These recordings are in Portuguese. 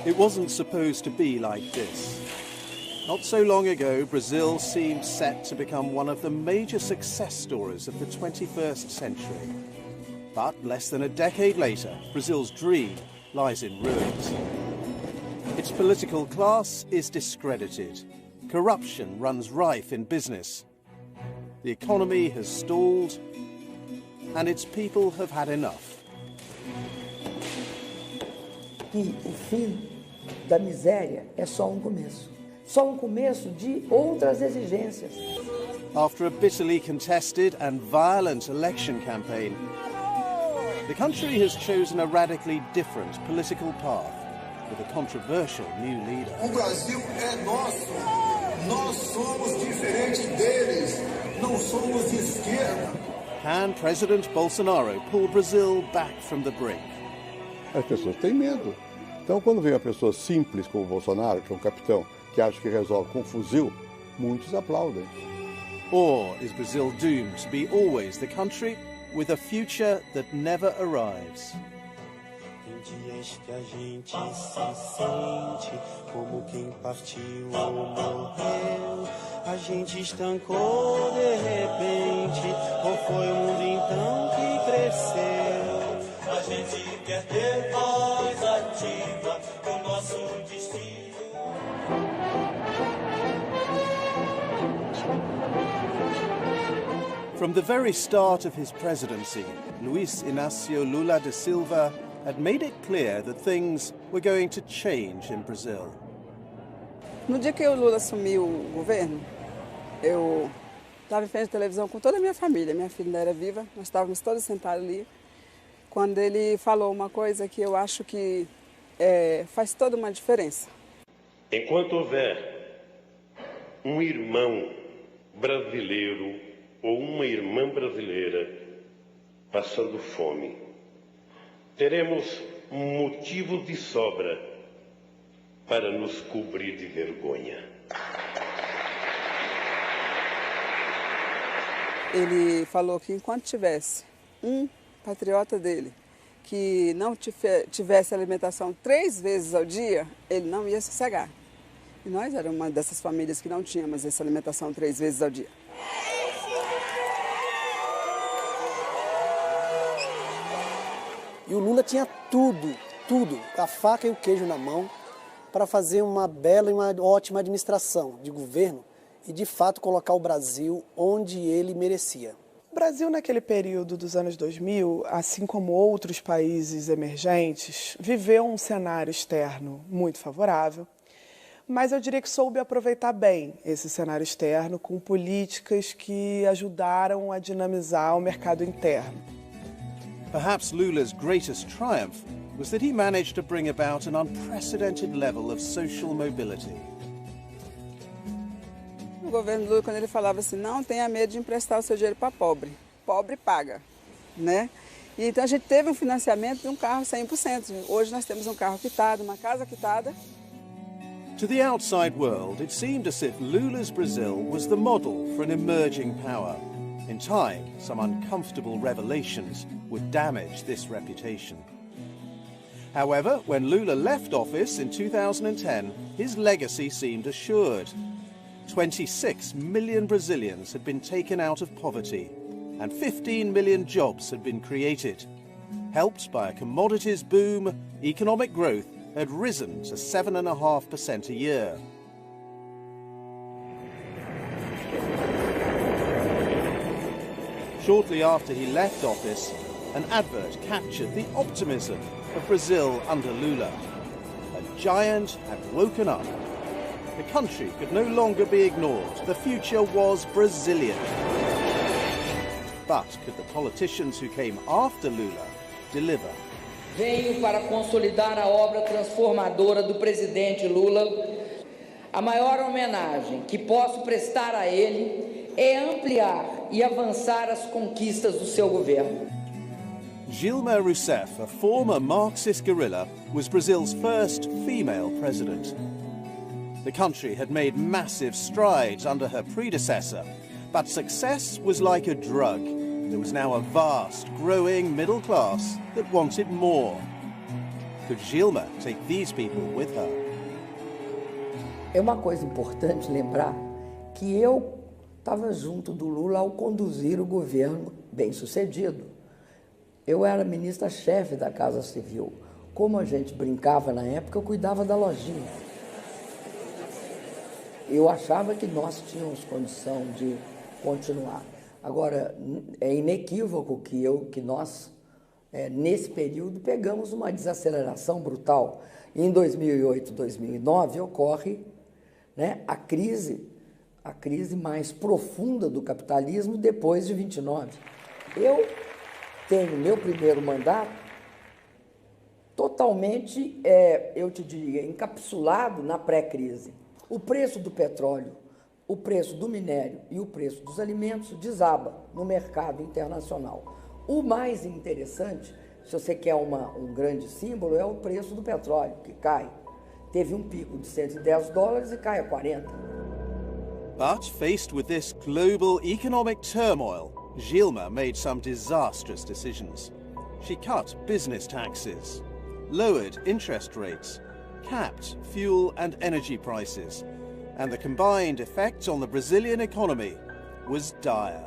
It wasn't supposed to be like this. Not so long ago, Brazil seemed set to become one of the major success stories of the 21st century. But less than a decade later, Brazil's dream lies in ruins. Its political class is discredited. Corruption runs rife in business. The economy has stalled, and its people have had enough. Que o fim da miséria é só começo. Só começo de outras exigências. After a bitterly contested and violent election campaign, the country has chosen a radically different political path with a controversial new leader. O Brasil é nosso. Nós somos diferentes deles. Não somos de esquerda. Can President Bolsonaro pull Brazil back from the brink? As pessoas têm medo. Então, quando vem uma pessoa simples como o Bolsonaro, que é um capitão, que acha que resolve com um fuzil, muitos aplaudem. Or is Brazil doomed to be always the country with a future that never arrives? Tem dias que a gente se sente como quem partiu ou morreu. A gente estancou de repente, ou foi o mundo então que cresceu? A gente quer ter voz ativa com nosso destino. From the very start of his presidency, Luiz Inácio Lula da Silva had made it clear that things were going to change in Brazil. No dia que o Lula assumiu o governo, eu estava em frente à televisão com toda a minha família. Minha filha ainda era viva, nós estávamos todos sentados ali. Quando ele falou uma coisa que eu acho que faz toda uma diferença. Enquanto houver um irmão brasileiro ou uma irmã brasileira passando fome, teremos motivos de sobra para nos cobrir de vergonha. Ele falou que enquanto tivesse um patriota dele que não tivesse alimentação 3 vezes ao dia, ele não ia sossegar. E nós éramos uma dessas famílias que não tínhamos essa alimentação 3 vezes ao dia. E o Lula tinha tudo, a faca e o queijo na mão, para fazer uma bela e uma ótima administração de governo e, de fato, colocar o Brasil onde ele merecia. O Brasil, naquele período dos anos 2000, assim como outros países emergentes, viveu um cenário externo muito favorável, mas eu diria que soube aproveitar bem esse cenário externo com políticas que ajudaram a dinamizar o mercado interno. Perhaps Lula's greatest triumph was that he managed to bring about an unprecedented level of social mobility. O governo Lula, quando ele falava assim, não tenha medo de emprestar o seu dinheiro para pobre, pobre paga, né? E então a gente teve um financiamento de um carro 100%. Hoje nós temos um carro quitado, uma casa quitada. To the outside world, it seemed as if Lula's Brazil was the model for an emerging power. In time, some uncomfortable revelations would damage this reputation. However, when Lula left office in 2010, his legacy seemed assured. 26 million Brazilians had been taken out of poverty, and 15 million jobs had been created. Helped by a commodities boom, economic growth had risen to 7.5% a year. Shortly after he left office, an advert captured the optimism of Brazil under Lula. A giant had woken up. The country could no longer be ignored. The future was Brazilian. But could the politicians who came after Lula deliver? Venho para consolidar a obra transformadora do presidente Lula. A maior homenagem que posso prestar a ele é ampliar e avançar as conquistas do seu governo. Dilma Rousseff, a former Marxist guerrilla, was Brazil's first female president. The country had made massive strides under her predecessor, but success was like a drug. There was now a vast, growing middle class that wanted more. Could Gilma take these people with her? É uma coisa importante lembrar que eu estava junto do Lula ao conduzir o governo bem-sucedido. Eu era ministra-chefe da Casa Civil. Como a gente brincava na época, eu cuidava da lojinha. Eu achava que nós tínhamos condição de continuar. Agora, é inequívoco que nós, nesse período, pegamos uma desaceleração brutal. Em 2008, 2009, ocorre, né, a crise mais profunda do capitalismo depois de 29. Eu tenho meu primeiro mandato totalmente, eu te diria, encapsulado na pré-crise. O preço do petróleo, o preço do minério e o preço dos alimentos desaba no mercado internacional. O mais interessante, se você quer um grande símbolo, é o preço do petróleo, que cai. Teve um pico de $110 e cai a 40. But faced with this global economic turmoil, Gilma made some disastrous decisions. She cut business taxes, lowered interest rates, capped fuel and energy prices, and the combined effect on the Brazilian economy was dire.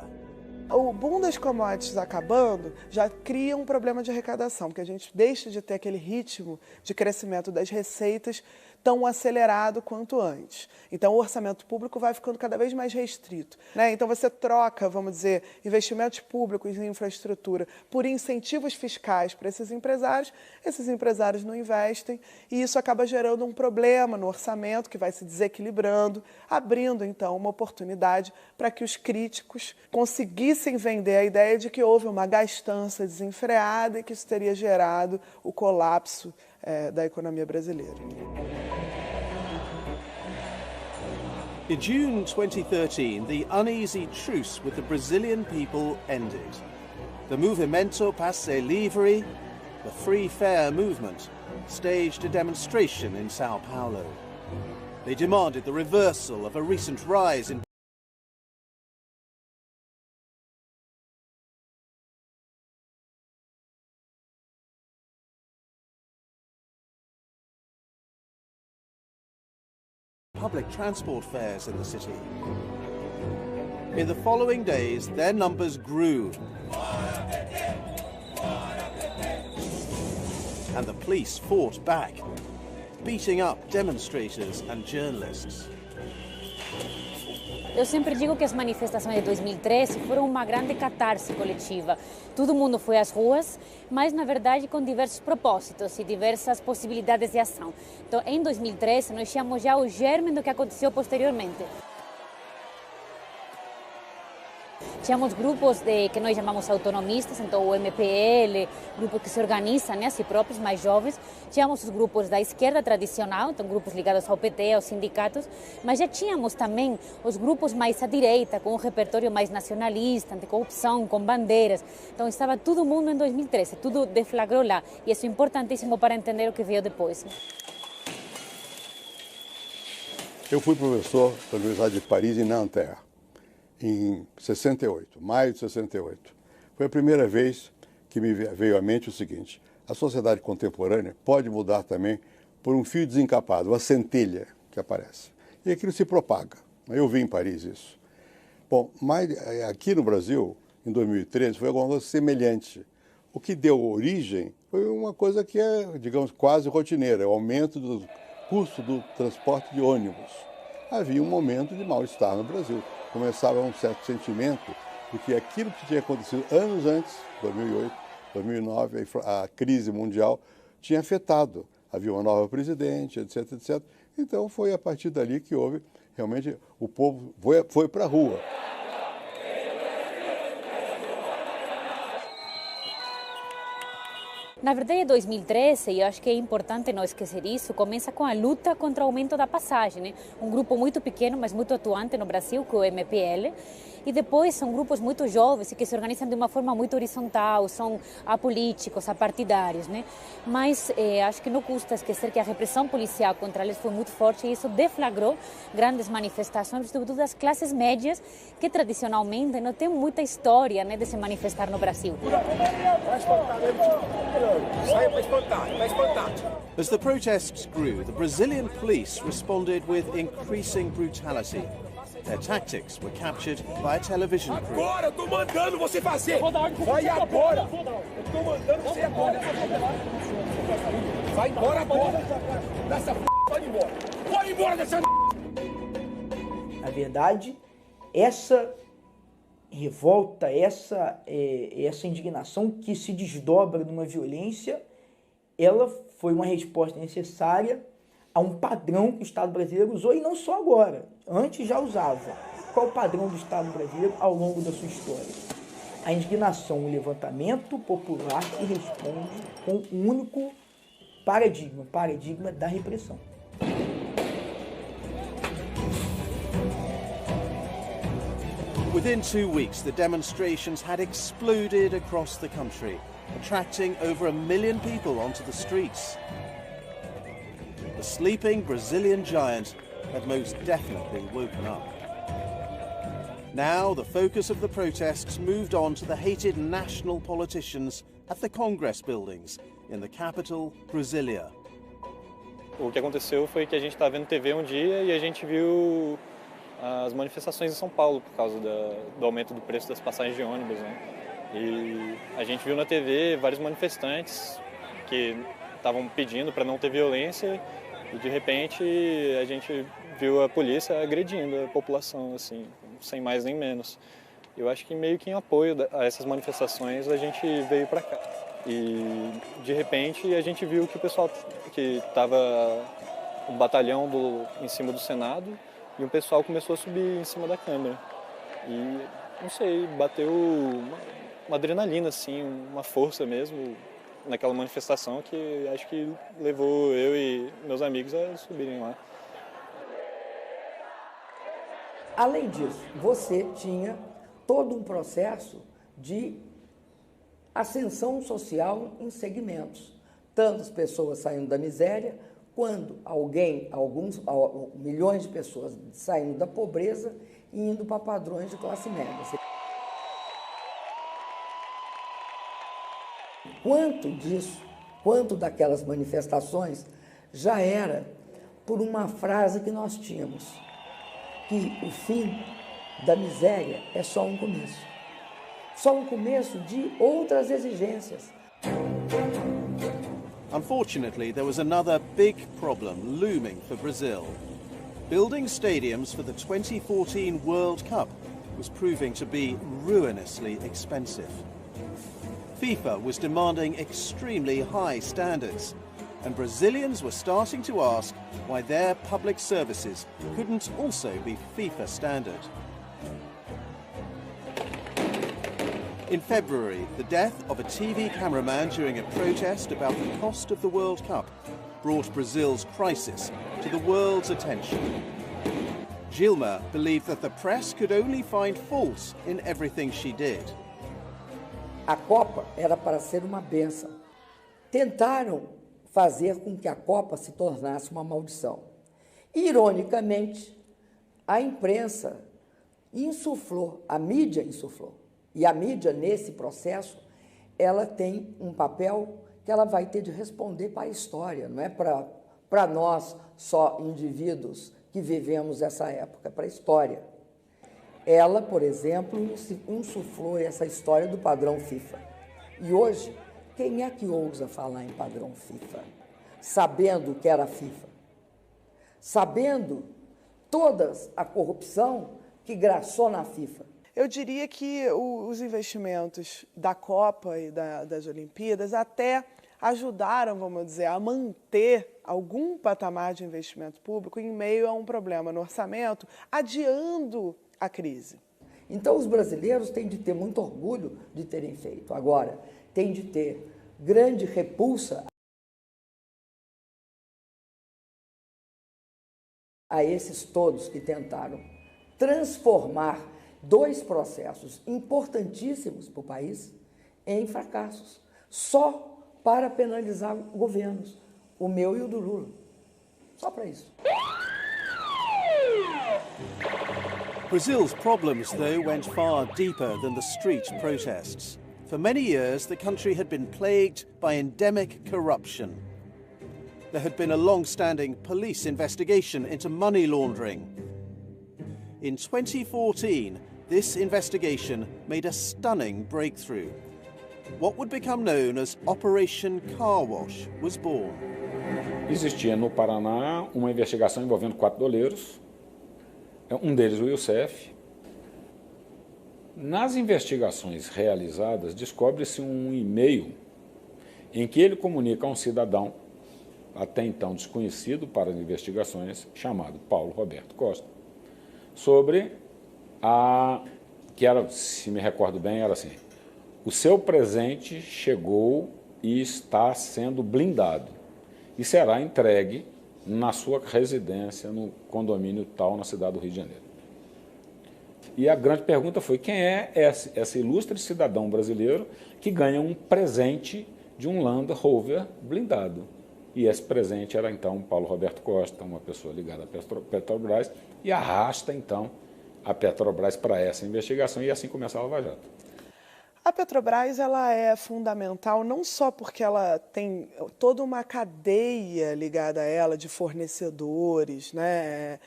O boom das commodities acabando já cria um problema de arrecadação, porque a gente deixa de ter aquele ritmo de crescimento das receitas tão acelerado quanto antes. Então, o orçamento público vai ficando cada vez mais restrito, né? Então, você troca, vamos dizer, investimentos públicos em infraestrutura por incentivos fiscais para esses empresários não investem, e isso acaba gerando um problema no orçamento que vai se desequilibrando, abrindo, então, uma oportunidade para que os críticos conseguissem vender a ideia de que houve uma gastança desenfreada e que isso teria gerado o colapso da economia brasileira. In June 2013, the uneasy truce with the Brazilian people ended. The Movimento Passe Livre, the Free Fair movement, staged a demonstration in Sao Paulo. They demanded the reversal of a recent rise in public transport fares in the city. In the following days, their numbers grew, and the police fought back, beating up demonstrators and journalists. Eu sempre digo que as manifestações de 2013 foram uma grande catarse coletiva. Todo mundo foi às ruas, mas na verdade com diversos propósitos e diversas possibilidades de ação. Então, em 2013, nós tínhamos já o germe do que aconteceu posteriormente. Tínhamos grupos que nós chamamos autonomistas, então o MPL, grupos que se organizam, né, a si próprios, mais jovens. Tínhamos os grupos da esquerda tradicional, então grupos ligados ao PT, aos sindicatos, mas já tínhamos também os grupos mais à direita, com um repertório mais nacionalista, anticorrupção, com bandeiras. Então estava todo mundo em 2013, tudo deflagrou lá, e isso é importantíssimo para entender o que veio depois. Eu fui professor da Universidade de Paris, em Nanterre, em 68, maio de 68. Foi a primeira vez que me veio à mente o seguinte: a sociedade contemporânea pode mudar também por um fio desencapado, uma centelha que aparece. E aquilo se propaga. Eu vi em Paris isso. Bom, mas aqui no Brasil, em 2013, foi alguma coisa semelhante. O que deu origem foi uma coisa que é, digamos, quase rotineira, o aumento do custo do transporte de ônibus. Havia um momento de mal-estar no Brasil. Começava um certo sentimento de que aquilo que tinha acontecido anos antes, 2008, 2009, a crise mundial, tinha afetado. Havia uma nova presidente, etc, etc. Então foi a partir dali que houve, realmente, o povo foi para a rua. Na verdade, 2013, e eu acho que é importante não esquecer isso, começa com a luta contra o aumento da passagem, né? Um grupo muito pequeno, mas muito atuante no Brasil, que é o MPL, e depois são grupos muito jovens e que se organizam de uma forma muito horizontal, são apolíticos, apartidários, né? Mas acho que não custa esquecer que a repressão policial contra eles foi muito forte e isso deflagrou grandes manifestações, sobretudo das classes médias, que tradicionalmente não tem muita história, né, de se manifestar no Brasil. Saia para espantar, para espantar. As the protests grew, the Brazilian police responded with increasing brutality. Their tactics were captured by a television crew. Agora eu tô mandando você fazer. Vai agora. Eu tô mandando você agora. Vai embora agora. Dessa vai embora. Vai embora dessa. Na verdade, essa revolta, essa indignação que se desdobra numa violência, ela foi uma resposta necessária a um padrão que o Estado brasileiro usou, e não só agora, antes já usava. Qual o padrão do Estado brasileiro ao longo da sua história? A indignação, o levantamento popular que responde com um único paradigma, o paradigma da repressão. Within 2 weeks, the demonstrations had exploded across the country, attracting over 1 million people onto the streets. The sleeping Brazilian giant had most definitely woken up. Now, the focus of the protests moved on to the hated national politicians at the Congress buildings in the capital, Brasilia. O que aconteceu foi que a gente estava vendo TV um dia e a gente viu as manifestações em São Paulo por causa do aumento do preço das passagens de ônibus, né? E a gente viu na TV vários manifestantes que estavam pedindo para não ter violência e de repente a gente viu a polícia agredindo a população, assim, sem mais nem menos. Eu acho que meio que em apoio a essas manifestações a gente veio para cá. E de repente a gente viu que o pessoal que estava um batalhão em cima do Senado e o pessoal começou a subir em cima da Câmara. E, não sei, bateu uma adrenalina, assim, uma força mesmo naquela manifestação que acho que levou eu e meus amigos a subirem lá. Além disso, você tinha todo um processo de ascensão social em segmentos. Tanto as pessoas saindo da miséria, quando milhões de pessoas saindo da pobreza e indo para padrões de classe média. Quanto disso, quanto daquelas manifestações, já era por uma frase que nós tínhamos, que o fim da miséria é só um começo. Só um começo de outras exigências. Unfortunately, there was another big problem looming for Brazil. Building stadiums for the 2014 World Cup was proving to be ruinously expensive. FIFA was demanding extremely high standards, and Brazilians were starting to ask why their public services couldn't also be FIFA standard. In February, the death of a TV cameraman during a protest about the cost of the World Cup brought Brazil's crisis to the world's attention. Dilma believed that the press could only find fault in everything she did. A Copa era para ser uma bênção. Tentaram fazer com que a Copa se tornasse uma maldição. Ironicamente, a imprensa insuflou, a mídia insuflou. E a mídia, nesse processo, ela tem um papel que ela vai ter de responder para a história, não é para nós, só indivíduos que vivemos essa época, é para a história. Ela, por exemplo, insuflou essa história do padrão FIFA. E hoje, quem é que ousa falar em padrão FIFA? Sabendo que era FIFA. Sabendo toda a corrupção que graçou na FIFA. Eu diria que os investimentos da Copa e das Olimpíadas até ajudaram, vamos dizer, a manter algum patamar de investimento público em meio a um problema no orçamento, adiando a crise. Então, os brasileiros têm de ter muito orgulho de terem feito. Agora, têm de ter grande repulsa a esses todos que tentaram transformar dois processos importantíssimos para o país em fracassos, só para penalizar governos, o meu e o do Lula. Só para isso. Brazil's problems, though, went far deeper than the street protests. For many years, the country had been plagued by endemic corruption. There had been a long-standing police investigation into money laundering. In 2014, this investigation made a stunning breakthrough. What would become known as Operation Car Wash was born. Existia no Paraná uma investigação envolvendo 4 doleiros, um deles o Youssef. Nas investigações realizadas, descobre-se um e-mail em que ele comunica a um cidadão, até então desconhecido para as investigações, chamado Paulo Roberto Costa, sobre que era, se me recordo bem, era assim: o seu presente chegou e está sendo blindado e será entregue na sua residência no condomínio tal na cidade do Rio de Janeiro. E a grande pergunta foi: quem é esse ilustre cidadão brasileiro que ganha um presente de um Land Rover blindado? E esse presente era então Paulo Roberto Costa, uma pessoa ligada à Petrobras, e arrasta então a Petrobras para essa investigação, e assim começa a Lava Jato. A Petrobras ela é fundamental não só porque ela tem toda uma cadeia ligada a ela de fornecedores, né?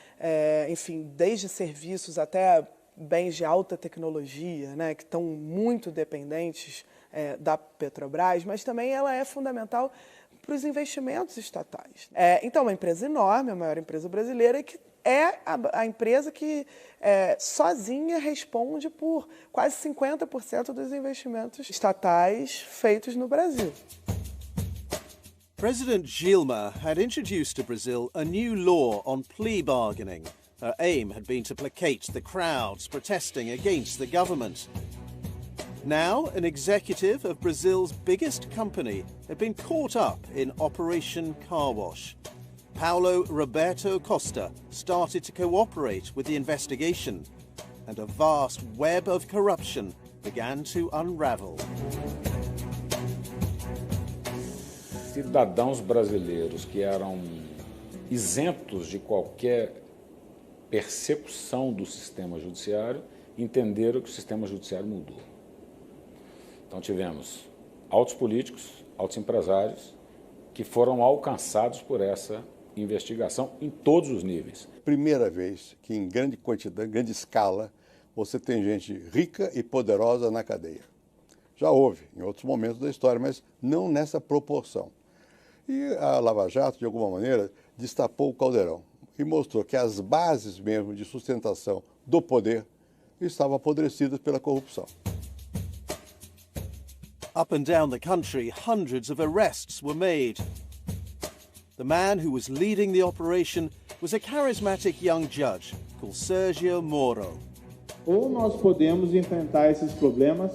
Enfim, desde serviços até bens de alta tecnologia, né? Que estão muito dependentes da Petrobras, mas também ela é fundamental para os investimentos estatais. Então, uma empresa enorme, a maior empresa brasileira, que é a empresa que sozinha responde por quase 50% dos investimentos estatais feitos no Brasil. President Dilma had introduced to Brazil a new law on plea bargaining. Her aim had been to placate the crowds protesting against the government. Now, an executive of Brazil's biggest company had been caught up in Operation Car Wash. Paulo Roberto Costa started to cooperate with the investigation, and a vast web of corruption began to unravel. Cidadãos brasileiros que eram isentos de qualquer percepção do sistema judiciário entenderam que o sistema judiciário mudou. Então tivemos altos políticos, altos empresários que foram alcançados por essa investigação em todos os níveis. Primeira vez que em grande quantidade, grande escala, você tem gente rica e poderosa na cadeia. Já houve em outros momentos da história, mas não nessa proporção. E a Lava Jato, de alguma maneira, destapou o caldeirão e mostrou que as bases mesmo de sustentação do poder estavam apodrecidas pela corrupção. Up and down the country, hundreds of arrests were made. The man who was leading the operation was a charismatic young judge called Sergio Moro. Ou nós podemos enfrentar esses problemas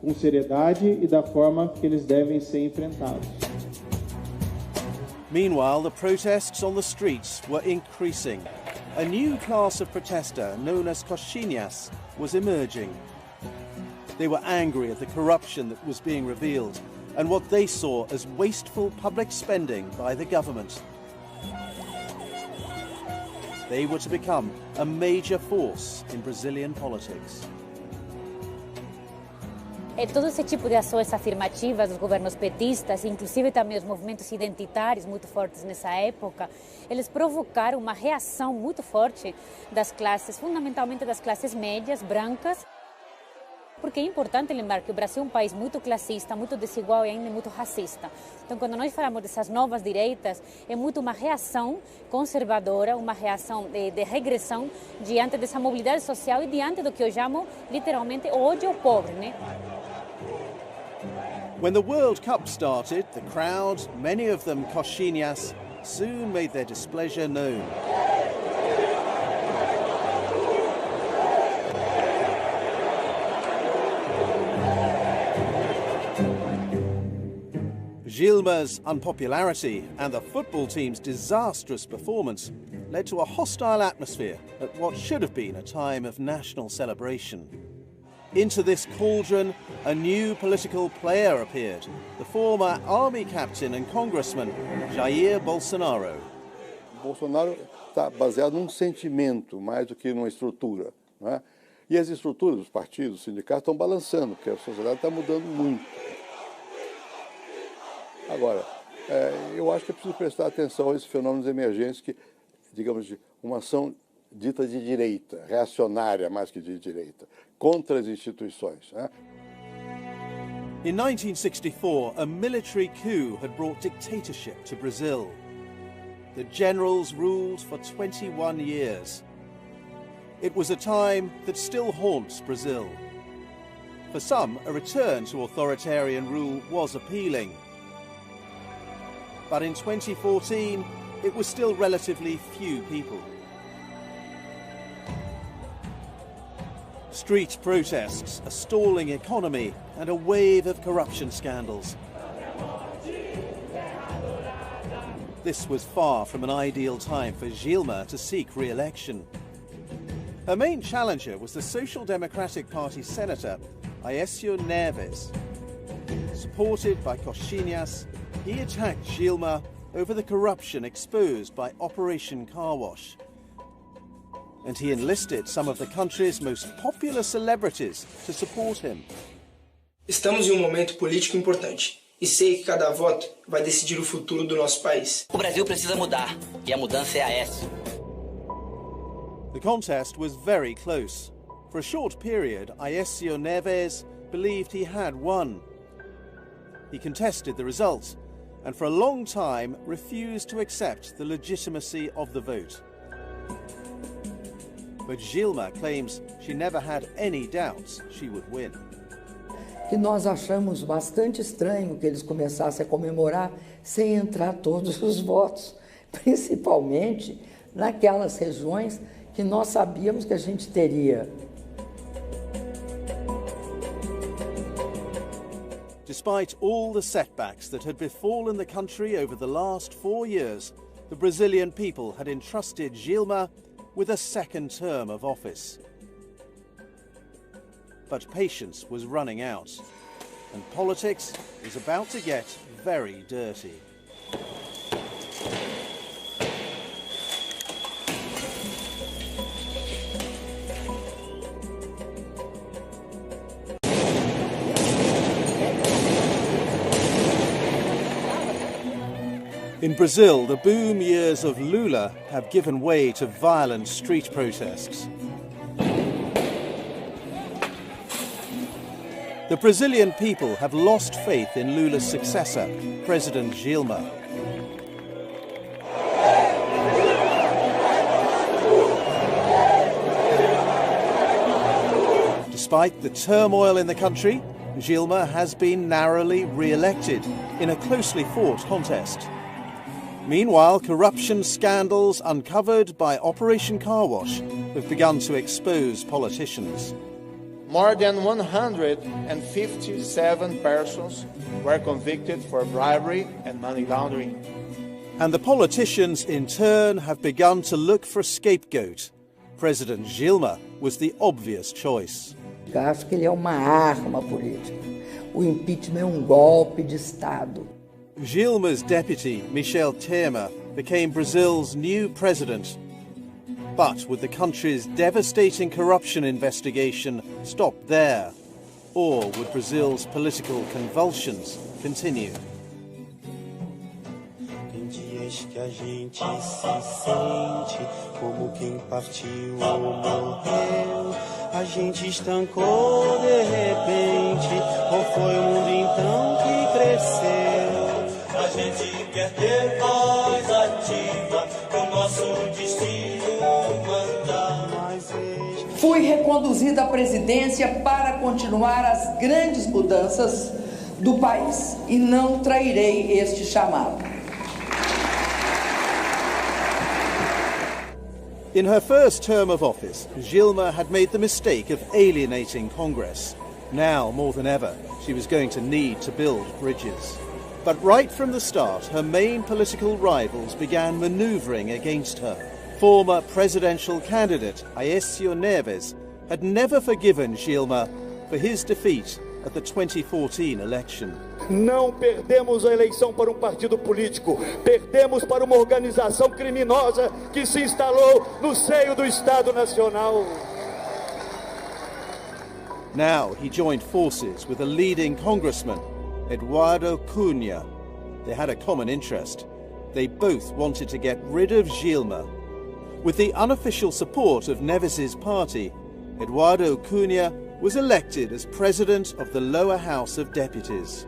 com seriedade e da forma que eles devem ser enfrentados. Meanwhile, the protests on the streets were increasing. A new class of protester known as coxinhas was emerging. They were angry at the corruption that was being revealed and what they saw as wasteful public spending by the government. They were to become a major force in Brazilian politics. Todo esse tipo de ações afirmativas dos governos petistas, inclusive também os movimentos identitários muito fortes nessa época, eles provocaram uma reação muito forte das classes, fundamentalmente das classes médias, brancas, porque é importante lembrar que o Brasil é um país muito classista, muito desigual e ainda muito racista. Então, quando nós falamos dessas novas direitas, é muito uma reação conservadora, uma reação de regressão diante dessa mobilidade social e diante do que eu chamo, literalmente, o ódio ao pobre, né? When the World Cup started, the crowd, many of them coxinhas, soon made their displeasure known. Dilma's unpopularity and the football team's disastrous performance led to a hostile atmosphere at what should have been a time of national celebration. Into this cauldron, a new political player appeared, the former army captain and congressman Jair Bolsonaro. Bolsonaro está baseado num sentimento mais do que numa estrutura, não é? E as estruturas dos partidos, dos sindicatos estão balançando, porque a sociedade está mudando muito. Agora, eu acho que é preciso prestar atenção a esses fenômenos emergentes que, digamos, de uma ação dita de direita, reacionária mais que de direita, contra as instituições, né? In 1964, a military coup had brought dictatorship to Brazil. The generals ruled for 21 years. It was a time that still haunts Brazil. For some, a return to authoritarian rule was appealing. But in 2014, it was still relatively few people. Street protests, a stalling economy, and a wave of corruption scandals. This was far from an ideal time for Gilma to seek re-election. Her main challenger was the Social Democratic Party senator, Aécio Neves. Supported by Coxinhas, he attacked Gilma over the corruption exposed by Operation Car Wash. And he enlisted some of the country's most popular celebrities to support him. Estamos em momento político importante e sei que cada voto vai decidir o futuro do nosso país. O Brasil precisa mudar e a mudança é Aécio. The contest was very close. For a short period, Aécio Neves believed he had won. He contested the results and for a long time refused to accept the legitimacy of the vote. But Gilma claims she never had any doubts she would win. Que nós achamos bastante estranho que eles começassem a comemorar sem entrar todos os votos, principalmente naquelas regiões que nós sabíamos que a gente teria. Despite all the setbacks that had befallen the country over the last 4 years, the Brazilian people had entrusted Gilma with a second term of office. But patience was running out, and politics was about to get very dirty. In Brazil, the boom years of Lula have given way to violent street protests. The Brazilian people have lost faith in Lula's successor, President Gilma. Despite the turmoil in the country, Gilma has been narrowly re-elected in a closely fought contest. Meanwhile, corruption scandals uncovered by Operation Car Wash have begun to expose politicians. More than 157 persons were convicted for bribery and money laundering. And the politicians, in turn, have begun to look for a scapegoat. President Gilma was the obvious choice. Acho que ele é uma arma política. O impeachment é golpe de Estado. Gilma's deputy, Michel Temer, became Brazil's new president. But would the country's devastating corruption investigation stop there? Or would Brazil's political convulsions continue? Tem dias que a gente se sente como quem partiu ou morreu. A gente estancou de repente, ou foi o mundo então que cresceu? A gente quer ter voz ativa, o nosso destino mandar. Fui reconduzida à presidência para continuar as grandes mudanças do país e não trairei este chamado. In her first term of office, Gilma had made the mistake of alienating Congress. Now, more than ever, she was going to need to build bridges. But right from the start, her main political rivals began manoeuvring against her. Former presidential candidate Aécio Neves had never forgiven Gilma for his defeat at the 2014 election. Não perdemos a eleição para partido político, perdemos para uma organização criminosa que se instalou no seio do Estado Nacional. Now he joined forces with a leading congressman, Eduardo Cunha. They had a common interest. They both wanted to get rid of Gilma. With the unofficial support of Neves's party, Eduardo Cunha was elected as president of the lower house of deputies.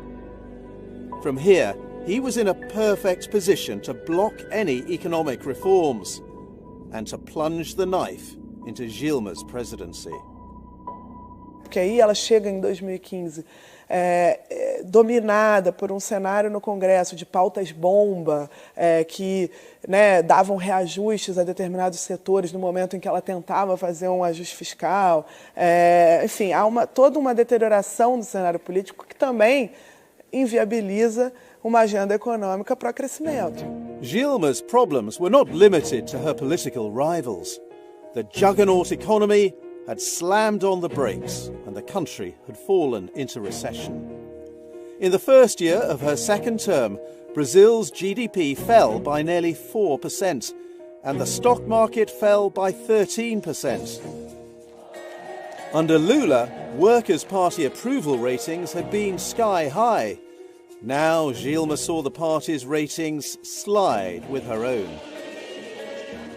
From here, he was in a perfect position to block any economic reforms and to plunge the knife into Gilma's presidency. Porque aí ela chega em 2015 dominada por um cenário no Congresso de pautas-bomba que davam reajustes a determinados setores no momento em que ela tentava fazer um ajuste fiscal. Enfim, há toda uma deterioração do cenário político que também inviabiliza uma agenda econômica para o crescimento. Gilma's problems were not limited to her political rivals. The juggernaut economy had slammed on the brakes and the country had fallen into recession. In the first year of her second term, Brazil's GDP fell by nearly 4% and the stock market fell by 13%. Under Lula, Workers' Party approval ratings had been sky high. Now Gilma saw the party's ratings slide with her own.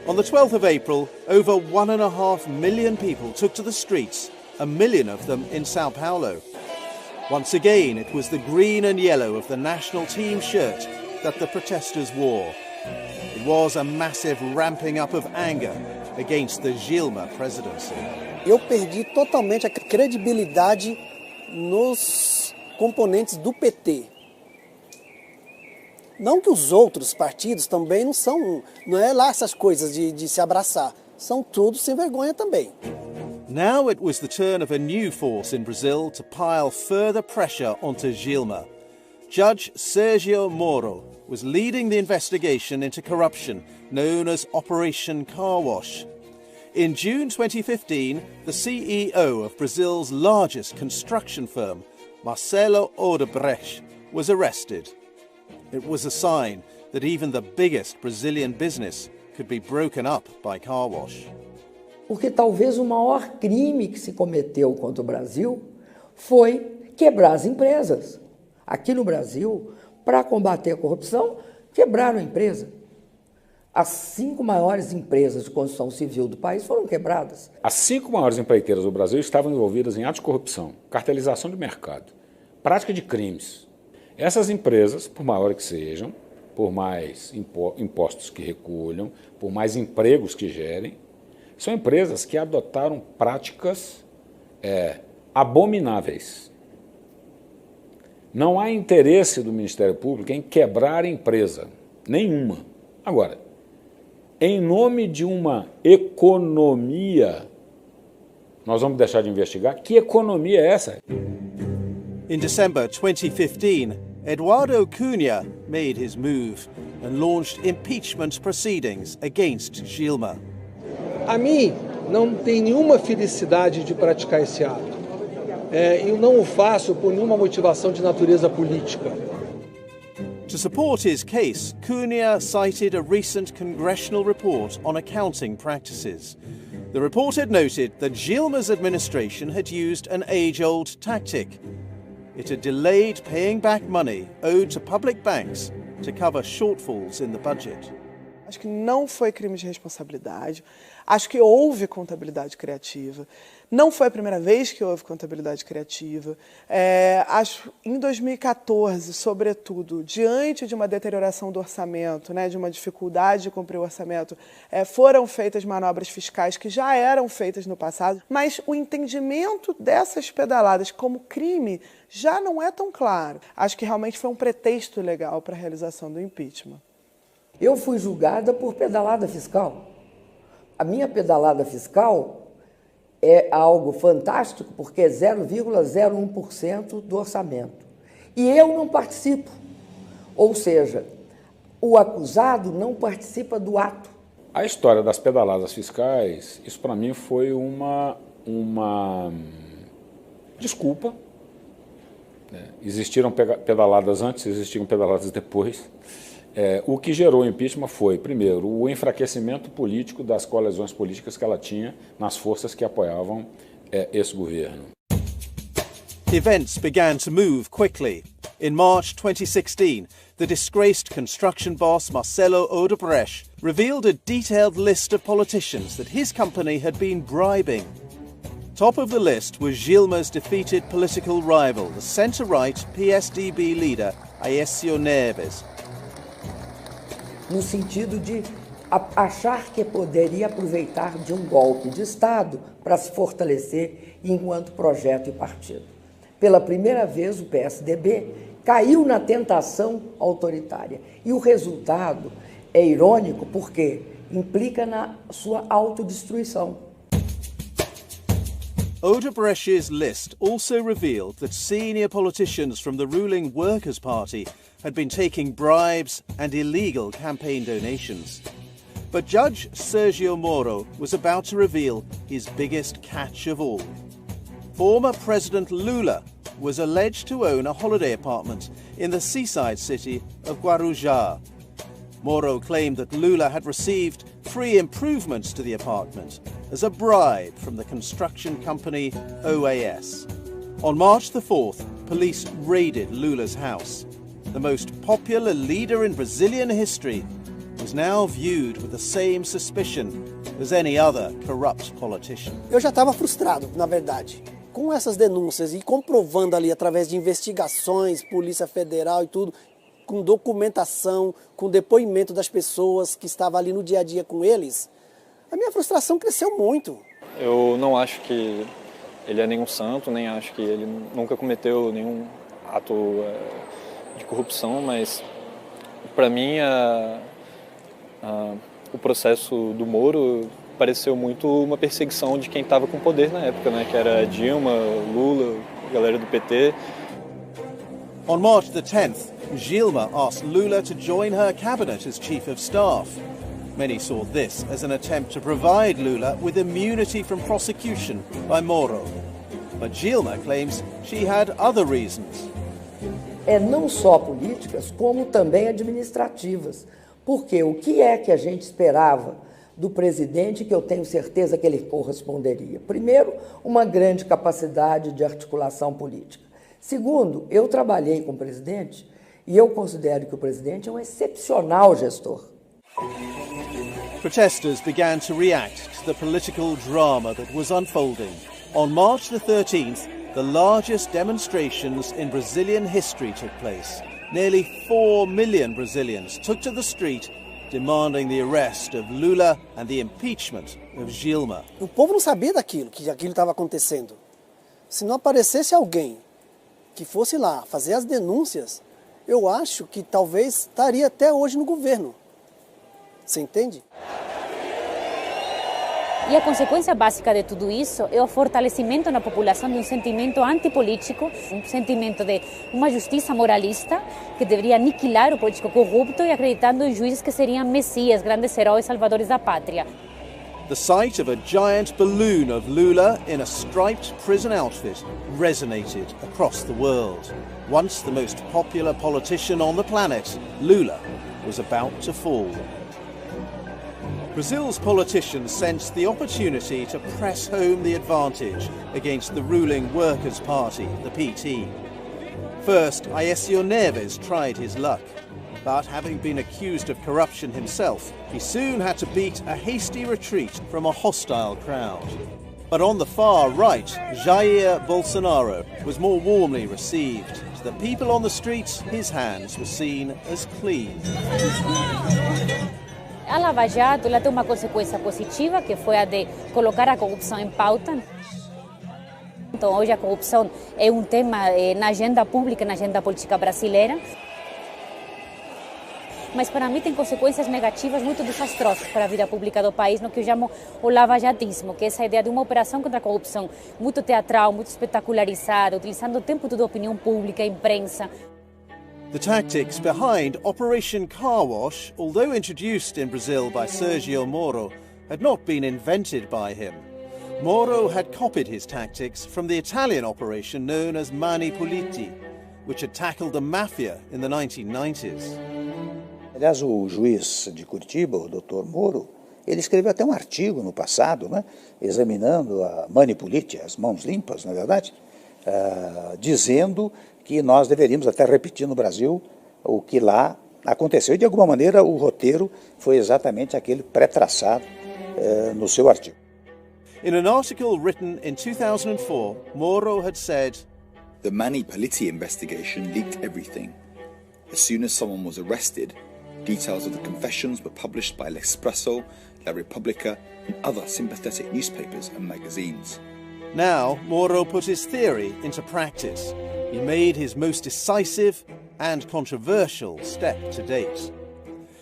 On the 12th of April, over 1.5 million people took to the streets, 1 million of them in Sao Paulo. Once again, it was the green and yellow of the national team shirt that the protesters wore. It was a massive ramping up of anger against the Gilma presidency. Eu perdi totalmente a credibilidade nos componentes do PT. Não que os outros partidos também não é lá essas coisas de se abraçar. São tudo sem vergonha também. Now it was the turn of a new force in Brazil to pile further pressure onto Gilma. Judge Sergio Moro was leading the investigation into corruption known as Operation Car Wash. In June 2015, the CEO of Brazil's largest construction firm, Marcelo Odebrecht, was arrested. It was a sign that even the biggest Brazilian business could be broken up by car wash. Porque talvez o maior crime que se cometeu contra o Brasil foi quebrar as empresas. Aqui no Brasil, para combater a corrupção, quebraram a empresa. As 5 maiores empresas de construção civil do país foram quebradas. As 5 maiores empreiteiras do Brasil estavam envolvidas em atos de corrupção, cartelização de mercado, prática de crimes. Essas empresas, por maiores que sejam, por mais impostos que recolham, por mais empregos que gerem, são empresas que adotaram práticas abomináveis. Não há interesse do Ministério Público em quebrar a empresa, nenhuma. Agora, em nome de uma economia, nós vamos deixar de investigar? Que economia é essa? In December 2015, Eduardo Cunha made his move and launched impeachment proceedings against Gilma. A mim, não tem nenhuma felicidade de praticar esse ato. Eu não o faço por nenhuma motivação de natureza política. To support his case, Cunha cited a recent congressional report on accounting practices. The report had noted that Gilma's administration had used an age-old tactic. It had delayed paying back money owed to public banks to cover shortfalls in the budget. Acho que não foi crime de responsabilidade. Acho que houve contabilidade criativa. Não foi a primeira vez que houve contabilidade criativa. Acho em 2014, sobretudo, diante de uma deterioração do orçamento, de uma dificuldade de cumprir o orçamento, foram feitas manobras fiscais que já eram feitas no passado, mas o entendimento dessas pedaladas como crime já não é tão claro. Acho que realmente foi um pretexto legal para a realização do impeachment. Eu fui julgada por pedalada fiscal. A minha pedalada fiscal é algo fantástico, porque é 0,01% do orçamento. E eu não participo. Ou seja, o acusado não participa do ato. A história das pedaladas fiscais, isso para mim foi uma desculpa. Existiram pedaladas antes, existiram pedaladas depois. O que gerou o impeachment foi, primeiro, o enfraquecimento político das coalizões políticas que ela tinha nas forças que apoiavam esse governo. Events began to move quickly. In March 2016, the disgraced construction boss Marcelo Odebrecht revealed a detailed list of politicians that his company had been bribing. Top of the list was Gilma's defeated political rival, the centre-right PSDB leader Aécio Neves. No sentido de achar que poderia aproveitar de um golpe de Estado para se fortalecer enquanto projeto e partido. Pela primeira vez, o PSDB caiu na tentação autoritária. E o resultado é irônico porque implica na sua autodestruição. Odebrecht's list also revealed that senior politicians from the ruling Workers' Party had been taking bribes and illegal campaign donations. But Judge Sergio Moro was about to reveal his biggest catch of all. Former President Lula was alleged to own a holiday apartment in the seaside city of Guarujá. Moro claimed that Lula had received free improvements to the apartment as a bribe from the construction company OAS. On March the 4th, police raided Lula's house. The most popular leader in Brazilian history was now viewed with the same suspicion as any other corrupt politician. Eu já estava frustrado, na verdade. Com essas denúncias e comprovando ali através de investigações, Polícia Federal e tudo, com documentação, com depoimento das pessoas que estavam ali no dia a dia com eles, a minha frustração cresceu muito. Eu não acho que ele é nenhum santo, nem acho que ele nunca cometeu nenhum ato de corrupção, mas para mim o processo do Moro pareceu muito uma perseguição de quem estava com poder na época, né? Que era Dilma, Lula, a galera do PT. On March the 10th, Gilma asked Lula to join her cabinet as chief of staff. Many saw this as an attempt to provide Lula with immunity from prosecution by Moro. But Gilma claims she had other reasons. Não só políticas, como também administrativas. Porque o que é que a gente esperava do presidente que eu tenho certeza que ele corresponderia? Primeiro, uma grande capacidade de articulação política. Segundo, eu trabalhei com o presidente e eu considero que o presidente é um excepcional gestor. Protesters began to react to the political drama that was unfolding. On March the 13th, the largest demonstrations in Brazilian history took place. Nearly 4 million Brazilians took to the street demanding the arrest of Lula and the impeachment of Gilma. O povo não sabia daquilo, que aquilo estava acontecendo. Se não aparecesse alguém que fosse lá fazer as denúncias, eu acho que talvez estaria até hoje no governo. Você entende? E a consequência básica de tudo isso é o fortalecimento na população de um sentimento antipolítico, um sentimento de uma justiça moralista que deveria aniquilar o político corrupto e acreditando em juízes que seriam messias, grandes heróis, salvadores da pátria. The sight of a giant balloon of Lula in a striped prison outfit resonated across the world. Once the most popular politician on the planet, Lula was about to fall. Brazil's politicians sensed the opportunity to press home the advantage against the ruling Workers' Party, the PT. First, Aécio Neves tried his luck, but having been accused of corruption himself, he soon had to beat a hasty retreat from a hostile crowd. But on the far right, Jair Bolsonaro was more warmly received. To the people on the streets, his hands were seen as clean. A Lava Jato ela tem uma consequência positiva, que foi a de colocar a corrupção em pauta. Então, hoje a corrupção é um tema na agenda pública, na agenda política brasileira. Mas para mim tem consequências negativas muito desastrosas para a vida pública do país, no que eu chamo o lavajatismo, que é essa ideia de uma operação contra a corrupção muito teatral, muito espetacularizada, utilizando o tempo todo a opinião pública, a imprensa. The tactics behind Operation Car Wash, although introduced in Brazil by Sergio Moro, had not been invented by him. Moro had copied his tactics from the Italian operation known as Mani Pulite, which had tackled the mafia in the 1990s. Aliás, o juiz de Curitiba, o Dr. Moro, ele escreveu até um artigo no passado, né, examinando a Mani Pulite, as mãos limpas, na verdade, dizendo que nós deveríamos até repetir no Brasil o que lá aconteceu. E, de alguma maneira, o roteiro foi exatamente aquele pré-traçado no seu artigo. In an article written in 2004, Moro had said, "The Mani Paletti investigation leaked everything. As soon as someone was arrested, details of the confessions were published by L'Espresso, La Repubblica, and other sympathetic newspapers and magazines." Now, Moro put his theory into practice. He made his most decisive and controversial step to date.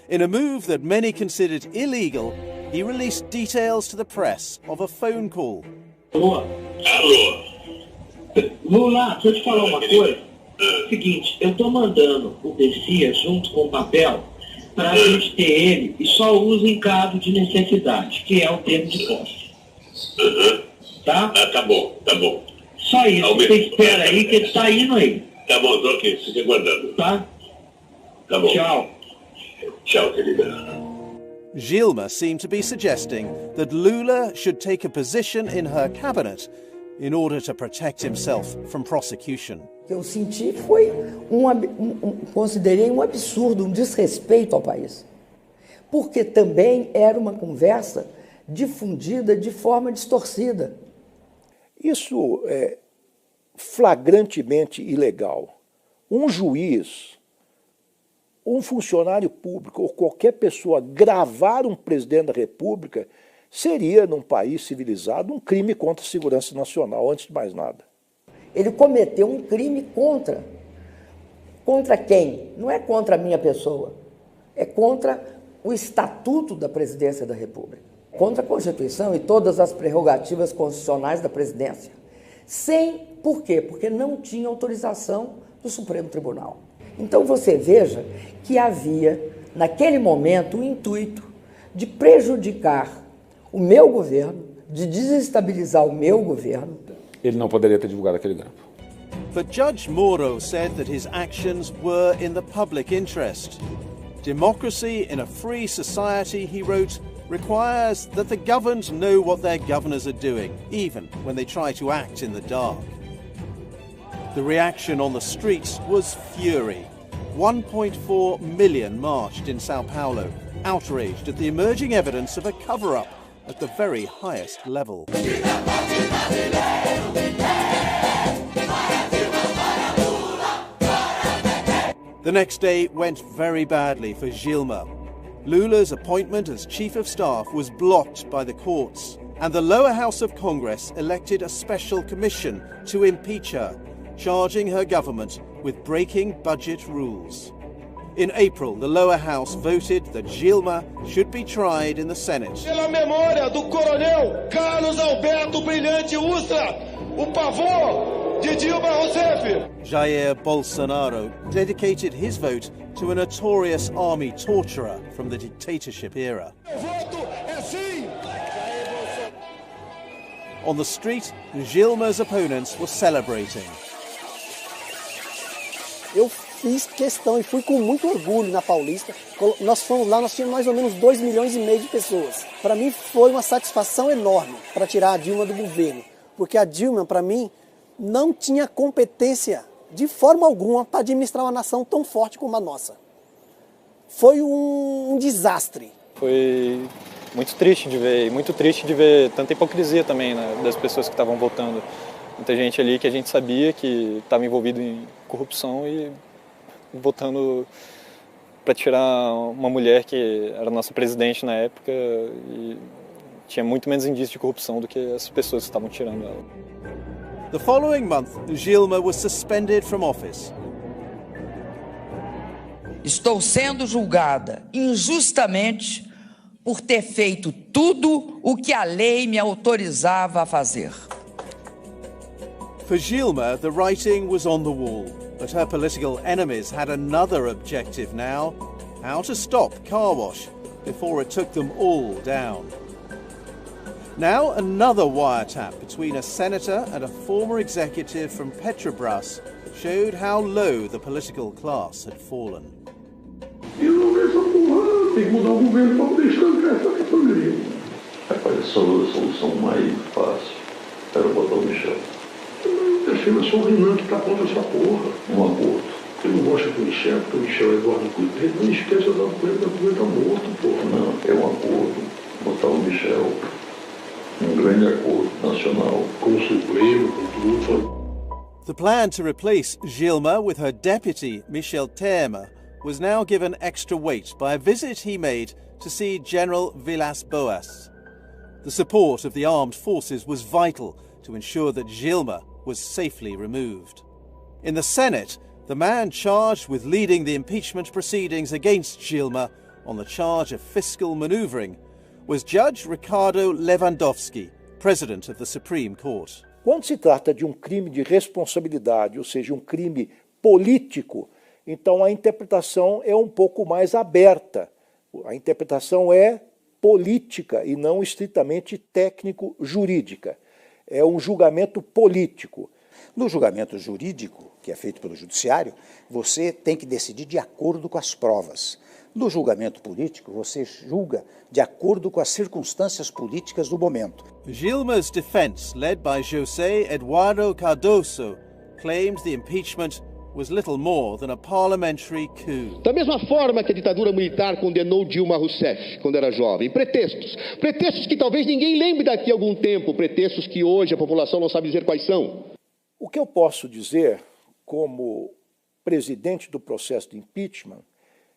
In a move that many considered illegal, he released details to the press of a phone call. Alô? Lula, deixa eu te falar uma coisa. Seguinte, eu tô mandando o Descia junto com o papel para a gente ter ele e só usa em caso de necessidade, que é o termo de posse. Tá? Tá bom. Só isso, você espera aí que ele tá indo aí. Tá bom, tô aqui, fique aguardando. Tá? Tá bom. Tchau. Tchau, querida. Gilma seemed to be suggesting that Lula should take a position in her cabinet in order to protect himself from prosecution. O que eu senti foi considerei um absurdo, um desrespeito ao país. Porque também era uma conversa difundida de forma distorcida. Isso é flagrantemente ilegal. Um juiz, um funcionário público ou qualquer pessoa gravar um presidente da República seria, num país civilizado, um crime contra a segurança nacional, antes de mais nada. Ele cometeu um crime contra. Contra quem? Não é contra a minha pessoa. É contra o Estatuto da Presidência da República. Contra a Constituição e todas as prerrogativas constitucionais da presidência. Por quê? Porque não tinha autorização do Supremo Tribunal. Então você veja que havia, naquele momento, o intuito de prejudicar o meu governo, de desestabilizar o meu governo. Ele não poderia ter divulgado aquele grampo. But Judge Moro said that his actions were in the public interest. Democracy in a free society, he wrote, requires that the governed know what their governors are doing, even when they try to act in the dark. The reaction on the streets was fury. 1.4 million marched in Sao Paulo, outraged at the emerging evidence of a cover-up at the very highest level. The next day went very badly for Gilma. Lula's appointment as Chief of Staff was blocked by the courts, and the lower house of Congress elected a special commission to impeach her, charging her government with breaking budget rules. In April, the lower house voted that Gilma should be tried in the Senate. Pela memória do coronel Carlos Alberto Brilhante Ustra, o pavor de Dilma Rousseff. Jair Bolsonaro dedicated his vote to a notorious army torturer from the dictatorship era. On the street, Gilma's opponents were celebrating. Eu fiz questão e fui com muito orgulho na Paulista. Nós fomos lá, nós tínhamos mais ou menos 2,5 milhões de pessoas. Para mim foi uma satisfação enorme para tirar a Dilma do governo, porque a Dilma, para mim, não tinha competência de forma alguma para administrar uma nação tão forte como a nossa. Foi um desastre. Foi muito triste de ver tanta hipocrisia também, né, das pessoas que estavam votando. Muita gente ali que a gente sabia que estava envolvido em corrupção e votando para tirar uma mulher que era nossa presidente na época e tinha muito menos indício de corrupção do que as pessoas que estavam tirando ela. The following month, Gilma was suspended from office. Estou sendo julgada injustamente por ter feito tudo o que a lei me autorizava a fazer. For Gilma, the writing was on the wall, but her political enemies had another objective now: how to stop Car Wash before it took them all down. Now another wiretap between a senator and a former executive from Petrobras showed how low the political class had fallen. E não é essa porra, tem que mudar o governo para poder estancar essa família. Rapaz, a solução mais fácil era botar o Michel. cena, só o Renan que tá contra essa porra. Um acordo. Ele não gosta do Michel, porque o Michel é Eduardo Coelho. Não esquece o Eduardo Coelho tá morto, porra. Não, é um acordo. Botar o Michel, um grande acordo nacional. Com o Supremo, com tudo. The plan to replace Gilma with her deputy, Michel Temer, was now given extra weight by a visit he made to see General Villas-Boas. The support of the armed forces was vital to ensure that Gilma was safely removed. In the Senate, the man charged with leading the impeachment proceedings against Gilma on the charge of fiscal manoeuvring was Judge Ricardo Lewandowski, President of the Supreme Court. Quando se trata de um crime de responsabilidade, ou seja, um crime político, então a interpretação é um pouco mais aberta. A interpretação é política e não estritamente técnico-jurídica. É um julgamento político. No julgamento jurídico, que é feito pelo judiciário, você tem que decidir de acordo com as provas. No julgamento político, você julga de acordo com as circunstâncias políticas do momento. Gilma's defense, led by José Eduardo Cardoso, claimed the impeachment was little more than a parliamentary coup. Da mesma forma que a ditadura militar condenou Dilma Rousseff quando era jovem, pretextos que talvez ninguém lembre daqui a algum tempo, pretextos que hoje a população não sabe dizer quais são. O que eu posso dizer, como presidente do processo de impeachment,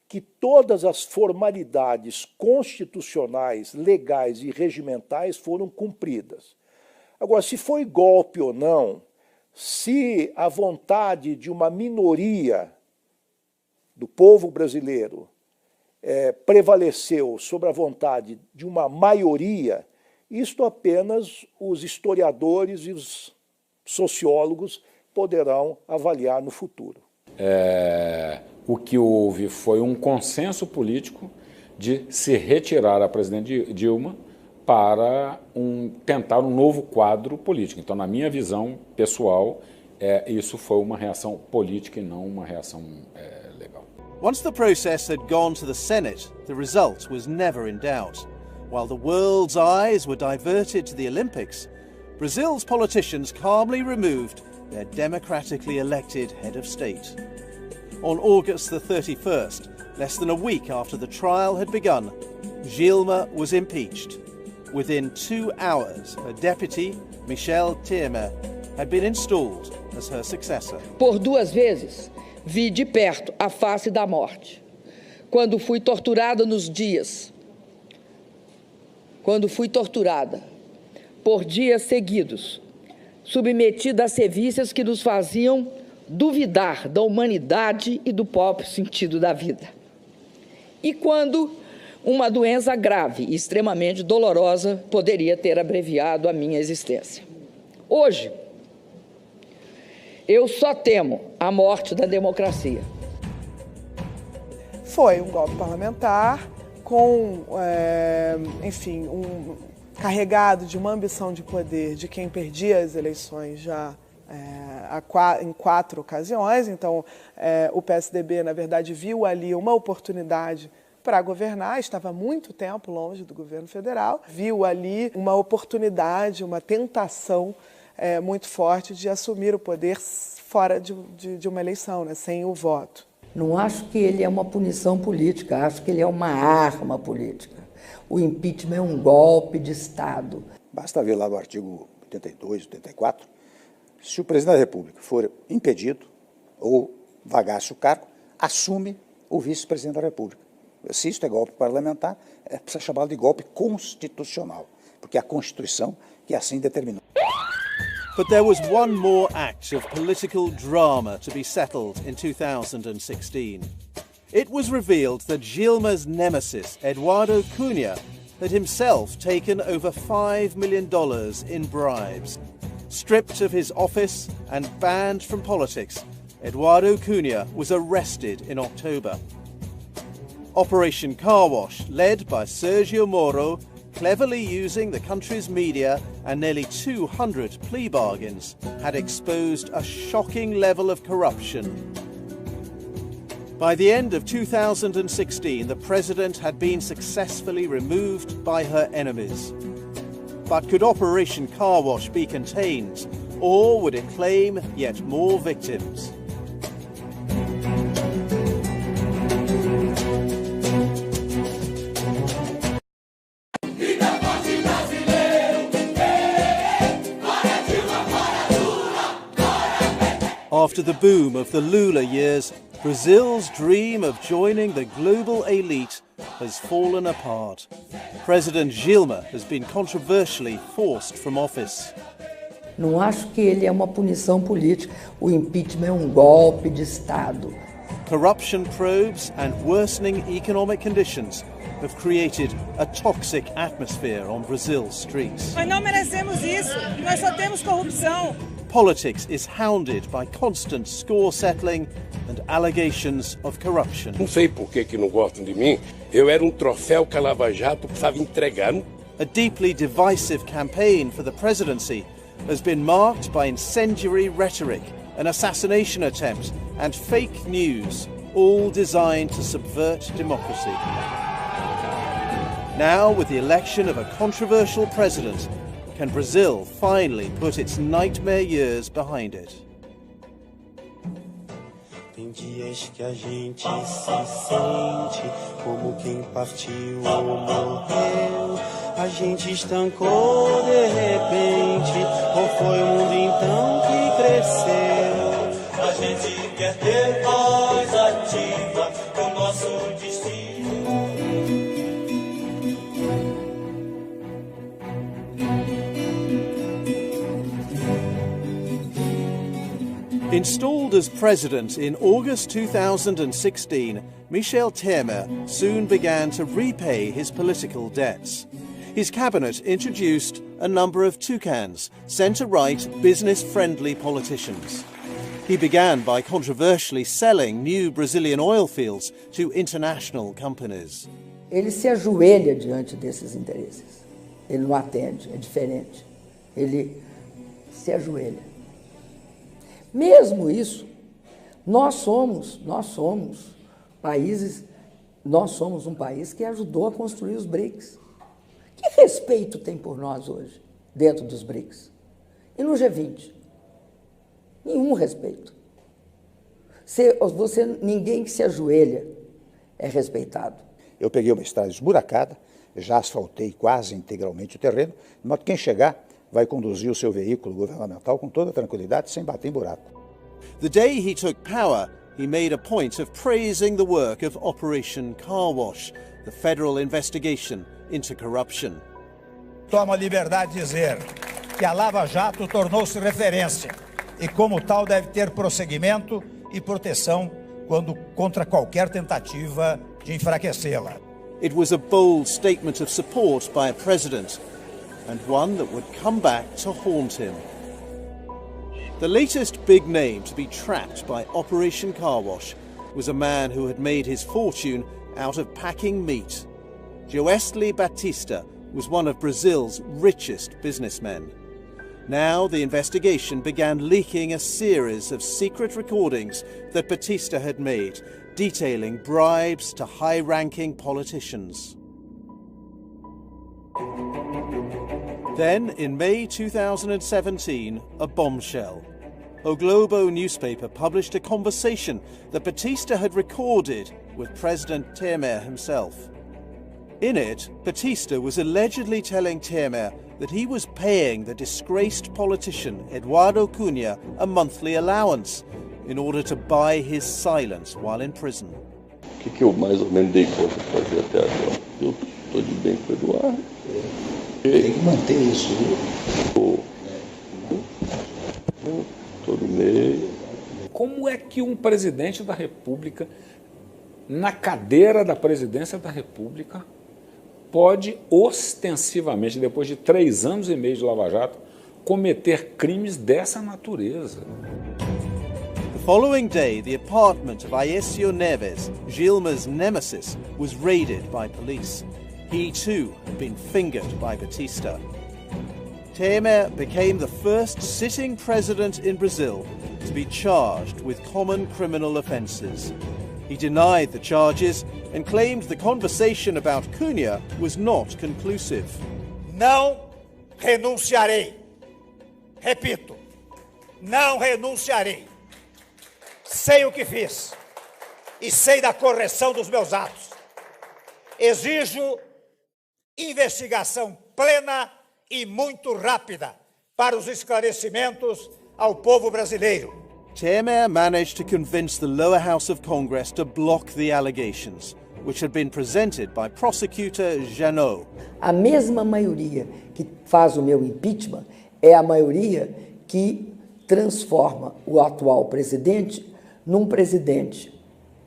que todas as formalidades constitucionais, legais e regimentais foram cumpridas. Agora, se foi golpe ou não, se a vontade de uma minoria do povo brasileiro prevaleceu sobre a vontade de uma maioria, isto apenas os historiadores e os sociólogos poderão avaliar no futuro. O que houve foi um consenso político de se retirar a presidente Dilma para tentar um novo quadro político. Então, na minha visão pessoal, isso foi uma reação política e não uma reação legal. Once the process had gone to the Senate, the result was never in doubt. While the world's eyes were diverted to the Olympics, Brazil's politicians calmly removed their democratically elected head of state. On August the 31st, less than a week after the trial had begun, Gilma was impeached. Within 2 hours, her deputy, Michel Temer, had been installed as her successor. Por 2 vezes, vi de perto a face da morte. Quando fui torturada por dias seguidos, submetida a sevícias que nos faziam duvidar da humanidade e do próprio sentido da vida. E quando uma doença grave e extremamente dolorosa poderia ter abreviado a minha existência. Hoje, eu só temo a morte da democracia. Foi um golpe parlamentar com, enfim, carregado de uma ambição de poder de quem perdia as eleições já em 4 ocasiões. Então, o PSDB, na verdade, viu ali uma oportunidade para governar, estava há muito tempo longe do governo federal, viu ali uma oportunidade, uma tentação muito forte de assumir o poder fora de uma eleição, né, sem o voto. Não acho que ele é uma punição política, acho que ele é uma arma política. O impeachment é um golpe de Estado. Basta ver lá no artigo 82, 84, se o presidente da República for impedido ou vagasse o cargo, assume o vice-presidente da República. Se isto é golpe parlamentar, precisa chamá-lo de golpe constitucional, porque é a Constituição que assim determinou. But there was one more act of political drama to be settled in 2016. It was revealed that Gilma's nemesis, Eduardo Cunha, had himself taken over $5 million in bribes. Stripped of his office and banned from politics, Eduardo Cunha was arrested in October. Operation Car Wash, led by Sergio Moro, cleverly using the country's media and nearly 200 plea bargains, had exposed a shocking level of corruption. By the end of 2016, the president had been successfully removed by her enemies. But could Operation Car Wash be contained or would it claim yet more victims? After the boom of the Lula years, Brazil's dream of joining the global elite has fallen apart. President Dilma has been controversially forced from office. Não acho que ele é uma punição política. O impeachment é golpe de Estado. Corruption probes and worsening economic conditions have created a toxic atmosphere on Brazil's streets. Nós não merecemos isso. Nós só temos corrupção. Politics is hounded by constant score settling and allegations of corruption. Não sei por que não gostam de mim. Eu era troféu que a Lava Jato precisava entregar. A deeply divisive campaign for the presidency has been marked by incendiary rhetoric, an assassination attempt, and fake news, all designed to subvert democracy. Now, with the election of a controversial president, can Brazil finally put its nightmare years behind it? Tem dias que a gente se sente como quem partiu ou morreu. A gente estancou de repente, ou foi o mundo então que cresceu? A gente quer ter voz ativa no nosso destino. Installed as president in August 2016, Michel Temer soon began to repay his political debts. His cabinet introduced a number of toucans, centre-right, business-friendly politicians. He began by controversially selling new Brazilian oil fields to international companies. Ele se ajoelha diante desses interesses. Ele não atende, é diferente. Ele se ajoelha. Mesmo isso, nós somos um país que ajudou a construir os BRICS. Que respeito tem por nós hoje, dentro dos BRICS? E no G20? Nenhum respeito. Ninguém que se ajoelha é respeitado. Eu peguei uma estrada esburacada, já asfaltei quase integralmente o terreno, de modo que quem chegar vai conduzir o seu veículo governamental com toda tranquilidade, sem bater em buraco. The day he took power, he made a point of praising the work of Operation Car Wash, the federal investigation into corruption. Tomo a liberdade de dizer que a Lava Jato tornou-se referência e, como tal, deve ter prosseguimento e proteção contra qualquer tentativa de enfraquecê-la. It was a bold statement of support by a president, and one that would come back to haunt him. The latest big name to be trapped by Operation Car Wash was a man who had made his fortune out of packing meat. Joesley Batista was one of Brazil's richest businessmen. Now the investigation began leaking a series of secret recordings that Batista had made, detailing bribes to high-ranking politicians. Then, in May 2017, a bombshell. O Globo newspaper published a conversation that Batista had recorded with President Temer himself. In it, Batista was allegedly telling Temer that he was paying the disgraced politician Eduardo Cunha a monthly allowance in order to buy his silence while in prison. O que eu mais ou menos dei conta de fazer até agora? Eu estou de bem com o Eduardo. Tem que manter isso. Todo mês. Como é que um presidente da República, na cadeira da presidência da República, pode ostensivamente, depois de 3 anos e meio de Lava Jato, cometer crimes dessa natureza? The following day, the apartment of Aécio Neves, Dilma's nemesis, was raided by police. He too had been fingered by Batista. Temer became the first sitting president in Brazil to be charged with common criminal offences. He denied the charges and claimed the conversation about Cunha was not conclusive. Não renunciarei. Repito, não renunciarei. Sei o que fiz e sei da correção dos meus atos. Exijo investigação plena e muito rápida para os esclarecimentos ao povo brasileiro. Temer managed to convince the lower house of Congress to block the allegations, which had been presented by prosecutor Jeannot. A mesma maioria que faz o meu impeachment é a maioria que transforma o atual presidente num presidente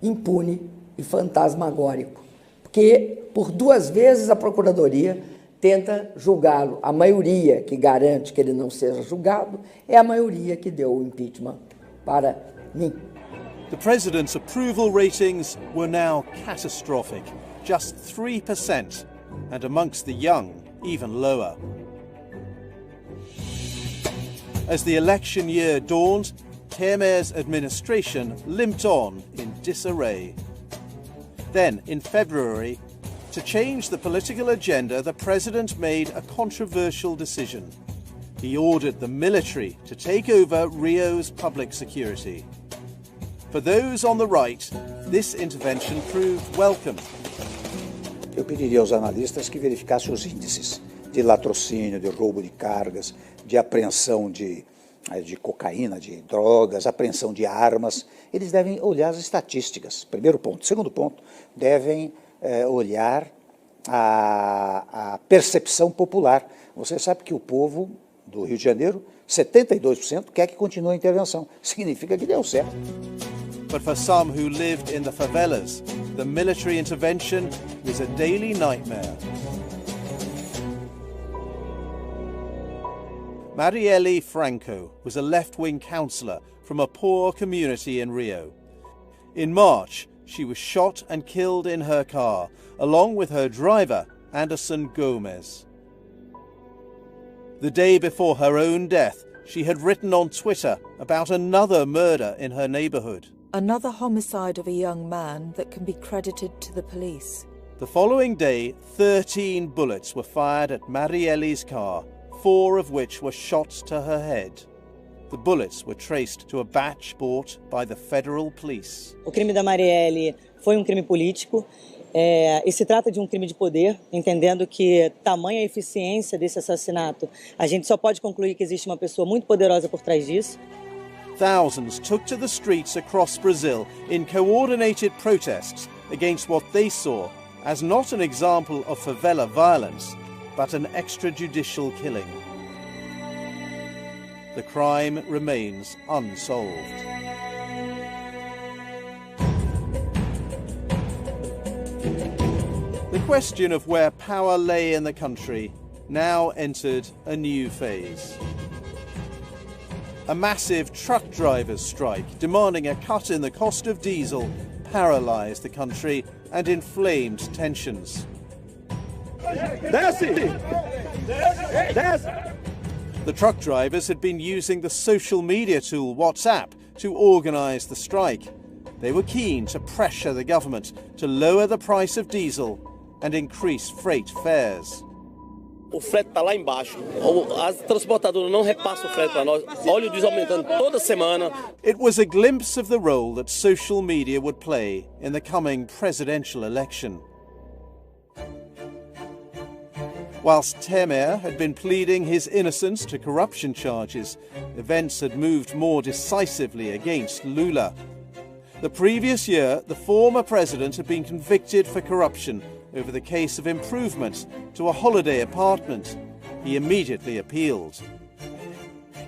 impune e fantasmagórico. Porque por 2 vezes a Procuradoria tenta julgá-lo. A maioria que garante que ele não seja julgado é a maioria que deu o impeachment para mim. The president's approval ratings were now catastrophic, just 3%, and amongst the young, even lower. As the election year dawned, Temer's administration limped on in disarray. Then, in February, to change the political agenda, the president made a controversial decision. He ordered the military to take over Rio's public security. For those on the right, this intervention proved welcome. Eu pediria aos analistas que verificassem os índices de latrocínio, de roubo de cargas, de apreensão de cocaína, de drogas, apreensão de armas. Eles devem olhar as estatísticas, primeiro ponto. Segundo ponto, devem olhar a percepção popular. Você sabe que o povo do Rio de Janeiro, 72% quer que continue a intervenção. Significa que deu certo. But for some who lived in the favelas, the military intervention was a daily nightmare. Marielle Franco was a left-wing councillor from a poor community in Rio. In March, she was shot and killed in her car, along with her driver, Anderson Gomez. The day before her own death, she had written on Twitter about another murder in her neighbourhood. Another homicide of a young man that can be credited to the police. The following day, 13 bullets were fired at Marielle's car, 4 of which were shot to her head. The bullets were traced to a batch bought by the federal police. O crime da Marielle foi crime político e se trata de crime de poder, entendendo que tamanha a eficiência desse assassinato, a gente só pode concluir que existe uma pessoa muito poderosa por trás disso. Thousands took to the streets across Brazil in coordinated protests against what they saw as not an example of favela violence, but an extrajudicial killing. The crime remains unsolved. The question of where power lay in the country now entered a new phase. A massive truck drivers' strike demanding a cut in the cost of diesel paralysed the country and inflamed tensions. The truck drivers had been using the social media tool WhatsApp to organise the strike. They were keen to pressure the government to lower the price of diesel and increase freight fares. O frete está lá embaixo. As transportadoras não repassam o frete para nós. Olha o diesel aumentando toda semana. It was a glimpse of the role that social media would play in the coming presidential election. Whilst Temer had been pleading his innocence to corruption charges, events had moved more decisively against Lula. The previous year, the former president had been convicted for corruption over the case of improvements to a holiday apartment. He immediately appealed.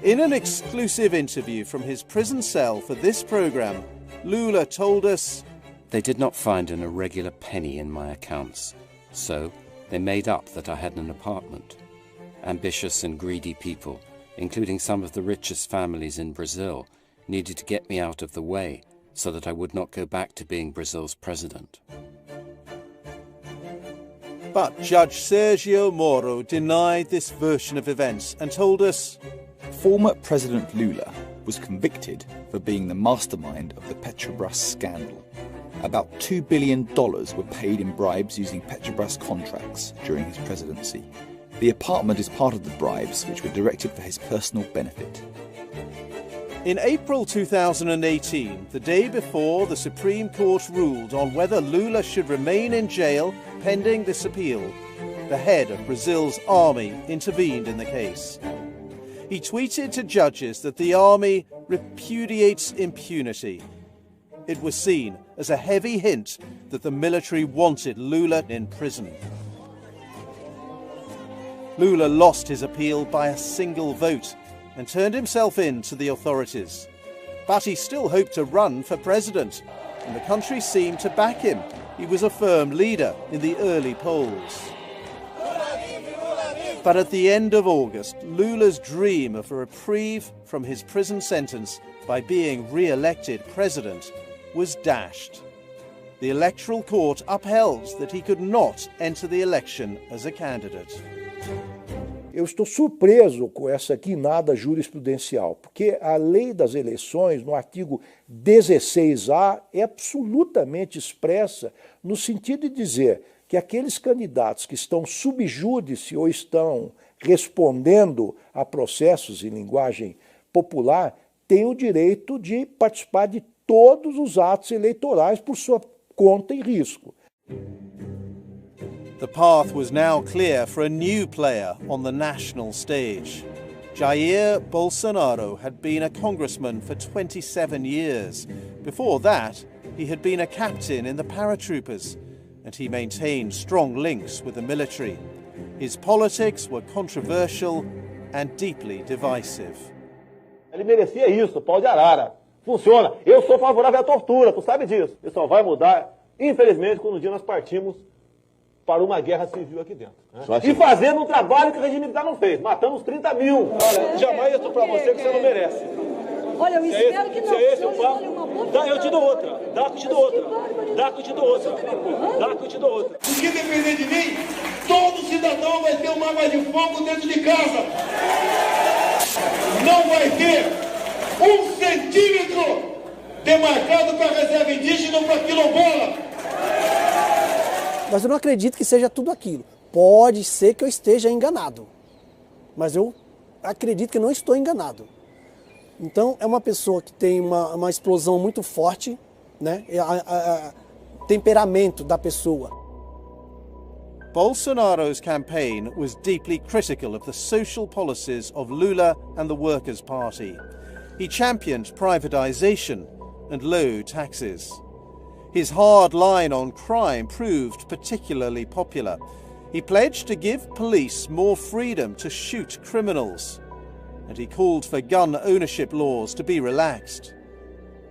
In an exclusive interview from his prison cell for this programme, Lula told us, "They did not find an irregular penny in my accounts, so they made up that I had an apartment. Ambitious and greedy people, including some of the richest families in Brazil, needed to get me out of the way so that I would not go back to being Brazil's president." But Judge Sergio Moro denied this version of events and told us, Former President Lula was convicted for being the mastermind of the Petrobras scandal. About $2 billion were paid in bribes using Petrobras contracts during his presidency. The apartment is part of the bribes, which were directed for his personal benefit. In April 2018, the day before the Supreme Court ruled on whether Lula should remain in jail pending this appeal, the head of Brazil's army intervened in the case. He tweeted to judges that the army repudiates impunity. It was seen as a heavy hint that the military wanted Lula in prison. Lula lost his appeal by a single vote and turned himself in to the authorities. But he still hoped to run for president, and the country seemed to back him. He was a firm leader in the early polls. But at the end of August, Lula's dream of a reprieve from his prison sentence by being re-elected president was dashed. The Electoral Court upheld that he could not enter the election as a candidate. Eu estou surpreso com essa guinada jurisprudencial, porque a lei das eleições, no artigo 16A, é absolutamente expressa no sentido de dizer que aqueles candidatos que estão sub júdice ou estão respondendo a processos em linguagem popular têm o direito de participar de todos os atos eleitorais por sua conta e risco. The path was now clear for a new player on the national stage. Jair Bolsonaro had been a congressman for 27 years. Before that, he had been a captain in the paratroopers, and he maintained strong links with the military. His politics were controversial and deeply divisive. Ele merecia isso, pau de arara. Funciona. Eu sou favorável à tortura, tu sabe disso. Isso só vai mudar, infelizmente, quando um dia nós partimos para uma guerra civil aqui dentro. Né? E fazendo um trabalho que o regime militar não fez. Matamos 30 mil. Olha, jamais isso para você que você não merece. Olha, eu espero que não. Se é esse o papo, eu te dou outra. Dá que eu te dou outra. Dá que eu te dou outra. Dá que eu te dou outra. O que depender de mim, todo cidadão vai ter uma arma de fogo dentro de casa. Não vai ter 1 centímetro demarcado para reserva indígena ou para quilombola. Mas eu não acredito que seja tudo aquilo. Pode ser que eu esteja enganado, mas eu acredito que não estou enganado. Então é uma pessoa que tem uma explosão muito forte, né? Temperamento da pessoa. Bolsonaro's campaign was deeply critical of the social policies of Lula and the Workers' Party. He championed privatization and low taxes. His hard line on crime proved particularly popular. He pledged to give police more freedom to shoot criminals, and he called for gun ownership laws to be relaxed.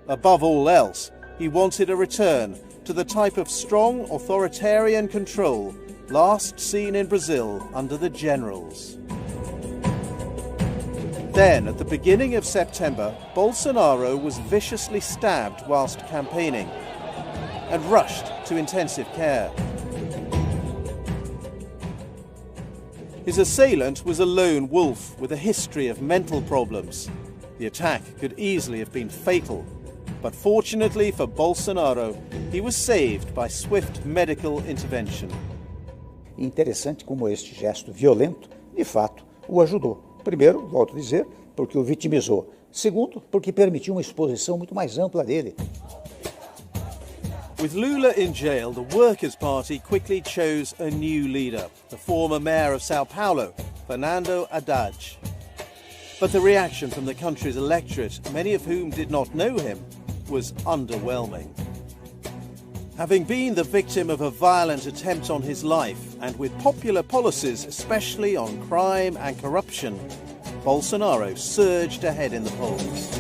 Above all else, he wanted a return to the type of strong authoritarian control last seen in Brazil under the generals. Then, at the beginning of September, Bolsonaro was viciously stabbed whilst campaigning and rushed to intensive care. His assailant was a lone wolf with a history of mental problems. The attack could easily have been fatal, but fortunately for Bolsonaro, he was saved by swift medical intervention. Interessante como este gesto violento, de fato, o ajudou. Primeiro, volto a dizer, porque o vitimizou. Segundo, porque permitiu uma exposição muito mais ampla dele. With Lula in jail, the Workers' Party quickly chose a new leader, the former mayor of Sao Paulo, Fernando Haddad. But the reaction from the country's electorate, many of whom did not know him, was underwhelming. Having been the victim of a violent attempt on his life, and with popular policies, especially on crime and corruption, Bolsonaro surged ahead in the polls.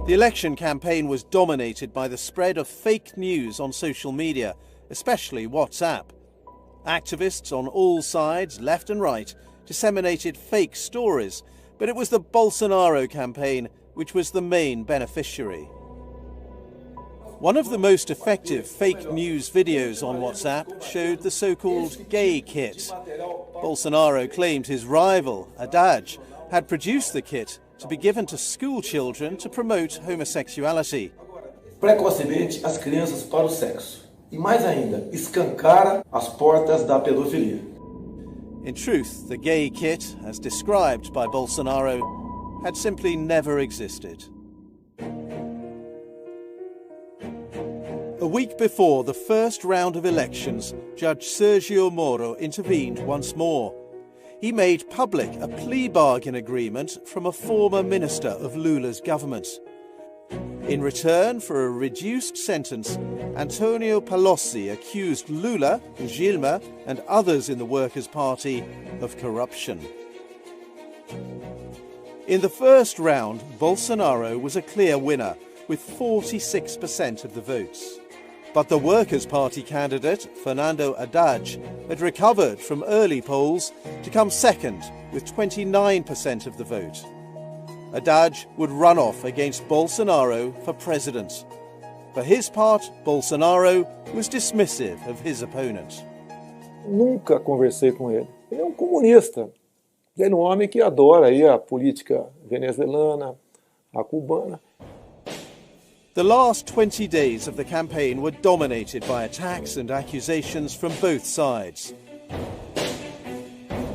The election campaign was dominated by the spread of fake news on social media, especially WhatsApp. Activists on all sides, left and right, disseminated fake stories, but it was the Bolsonaro campaign which was the main beneficiary. One of the most effective fake news videos on WhatsApp showed the so-called gay kit. Bolsonaro claimed his rival, Haddad, had produced the kit to be given to school children to promote homosexuality. Precocemente as crianças para o sexo. E mais ainda, escancara as portas da pedofilia. In truth, the gay kit, as described by Bolsonaro, had simply never existed. A week before the first round of elections, Judge Sergio Moro intervened once more. He made public a plea bargain agreement from a former minister of Lula's government. In return for a reduced sentence, Antonio Palocci accused Lula, Gilma and others in the Workers' Party of corruption. In the first round, Bolsonaro was a clear winner with 46% of the votes. But the Workers' Party candidate, Fernando Haddad, had recovered from early polls to come second with 29% of the vote. Haddad would run off against Bolsonaro for president. For his part, Bolsonaro was dismissive of his opponent. Nunca conversei com ele. Ele é um comunista. Ele é um homem que adora aí a política venezuelana, a cubana. The last 20 days of the campaign were dominated by attacks and accusations from both sides.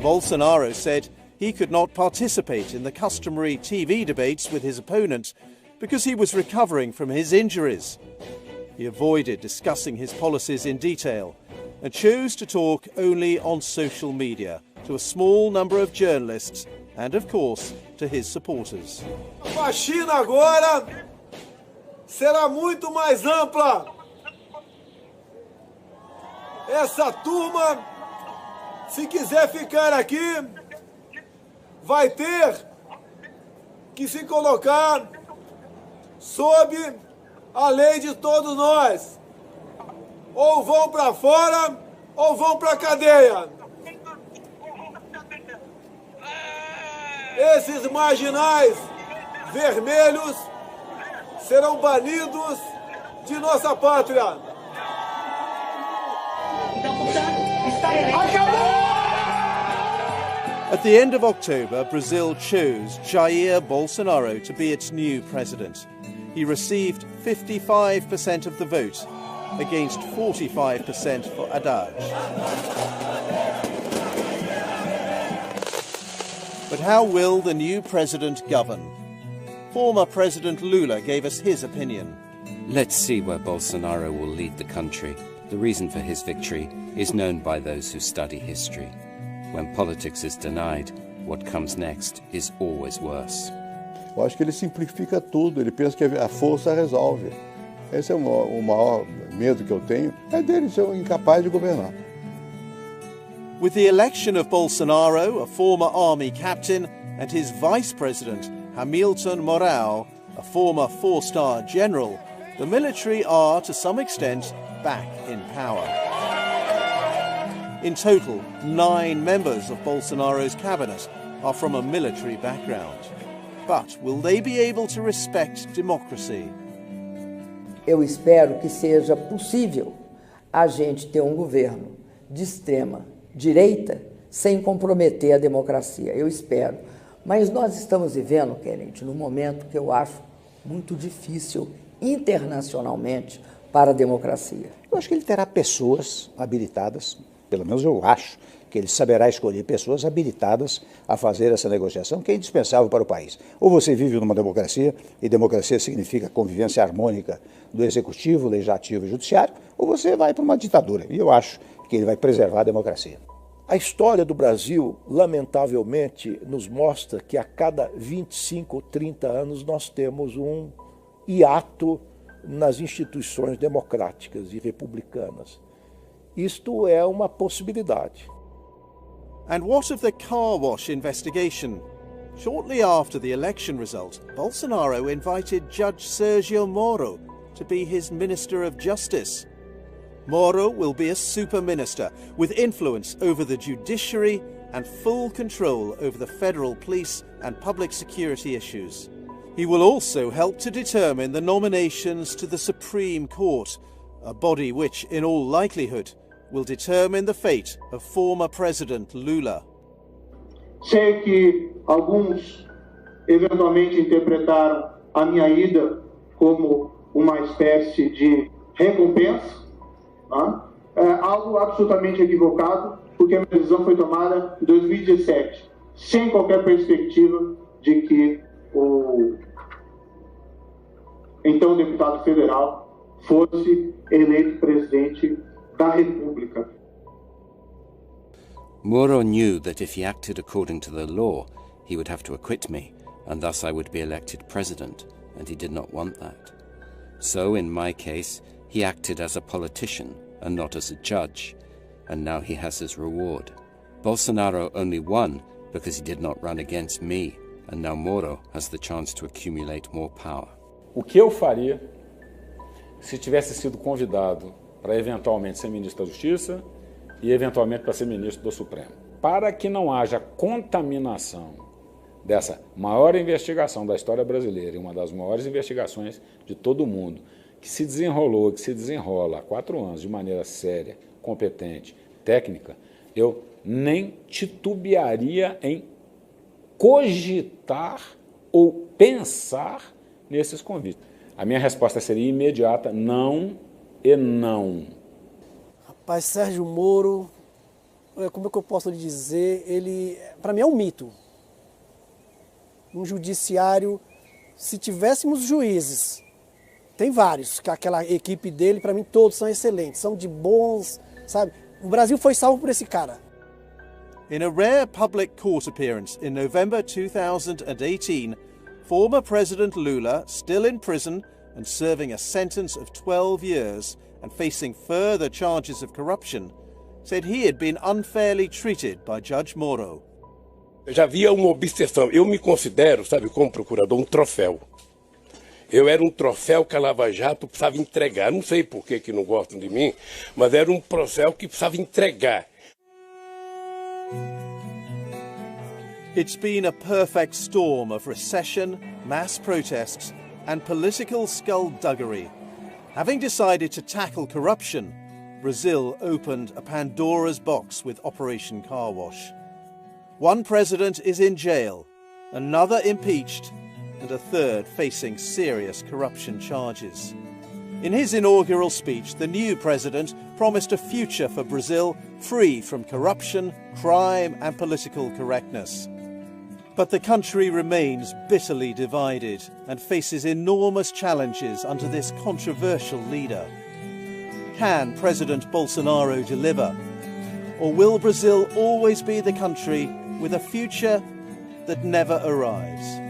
Bolsonaro said he could not participate in the customary TV debates with his opponent because he was recovering from his injuries. He avoided discussing his policies in detail and chose to talk only on social media to a small number of journalists and, of course, to his supporters. A faxina agora será muito mais ampla. Essa turma, se quiser ficar aqui, vai ter que se colocar sob a lei de todos nós. Ou vão para fora, ou vão para a cadeia. Esses marginais vermelhos serão banidos de nossa pátria. At the end of October, Brazil chose Jair Bolsonaro to be its new president. He received 55% of the vote, against 45% for Haddad. But how will the new president govern? Former President Lula gave us his opinion. Let's see where Bolsonaro will lead the country. The reason for his victory is known by those who study history. When politics is denied, what comes next is always worse. Eu acho que ele simplifica tudo, ele pensa que a força resolve. Esse é o maior medo que eu tenho, é dele ser incapaz de governar. With the election of Bolsonaro, a former army captain, and his vice president, Hamilton Mourão, a former four-star general, the military are, to some extent, back in power. In total, 9 members of Bolsonaro's cabinet are from a military background. But will they be able to respect democracy? Eu espero que seja possível a gente ter um governo de extrema direita sem comprometer a democracia. Eu espero. Mas nós estamos vivendo, Kennedy, num momento que eu acho muito difícil internacionalmente para a democracia. Eu acho que ele terá pessoas habilitadas, pelo menos eu acho, que ele saberá escolher pessoas habilitadas a fazer essa negociação que é indispensável para o país. Ou você vive numa democracia, e democracia significa convivência harmônica do executivo, legislativo e judiciário, ou você vai para uma ditadura. E eu acho que ele vai preservar a democracia. A história do Brasil, lamentavelmente, nos mostra que a cada 25 ou 30 anos nós temos um hiato nas instituições democráticas e republicanas. Isto é uma possibilidade. And what of the car wash investigation? Shortly after the election result, Bolsonaro invited Judge Sergio Moro to be his Minister of Justice. Moro will be a super minister with influence over the judiciary and full control over the federal police and public security issues. He will also help to determine the nominations to the Supreme Court, a body which, in all likelihood, will determine the fate of former President Lula. Sei que alguns eventualmente interpretaram a minha ida como uma espécie de recompensa, algo absolutamente equivocado, porque porque a minha decisão foi tomada em 2017, sem qualquer perspectiva de que o então deputado federal fosse eleito presidente da República. Moro knew that if he acted according to the law, he would have to acquit me, and thus I would be elected president, and he did not want that. So, in my case, he acted as a politician and not as a judge, and now he has his reward. Bolsonaro only won because he did not run against me, and now Moro has the chance to accumulate more power. O que eu faria se tivesse sido convidado para eventualmente ser ministro da Justiça e eventualmente para ser ministro do Supremo? Para que não haja contaminação dessa maior investigação da história brasileira e uma das maiores investigações de todo o mundo, que se desenrolou, que se desenrola há 4 anos de maneira séria, competente, técnica, eu nem titubearia em cogitar ou pensar nesses convites. A minha resposta seria imediata, não e não. Rapaz, Sérgio Moro, como é que eu posso lhe dizer, ele, para mim, é um mito. Um judiciário, se tivéssemos juízes, tem vários, que aquela equipe dele, para mim, todos são excelentes, são de bons, sabe? O Brasil foi salvo por esse cara. In a rare public court appearance in November 2018, former President Lula, still in prison and serving a sentence of 12 years and facing further charges of corruption, said he had been unfairly treated by Judge Moro. Já havia uma obsessão. Eu me considero, sabe, como procurador, um troféu. Eu era um troféu que a Lava Jato precisava entregar. Não sei por que não gostam de mim, mas era um troféu que precisava entregar. It's been a perfect storm of recession, mass protests, and political skullduggery. Having decided to tackle corruption, Brazil opened a Pandora's box with Operation Car Wash. One president is in jail, another impeached, and a third facing serious corruption charges. In his inaugural speech, the new president promised a future for Brazil free from corruption, crime, and political correctness. But the country remains bitterly divided and faces enormous challenges under this controversial leader. Can President Bolsonaro deliver? Or will Brazil always be the country with a future that never arrives?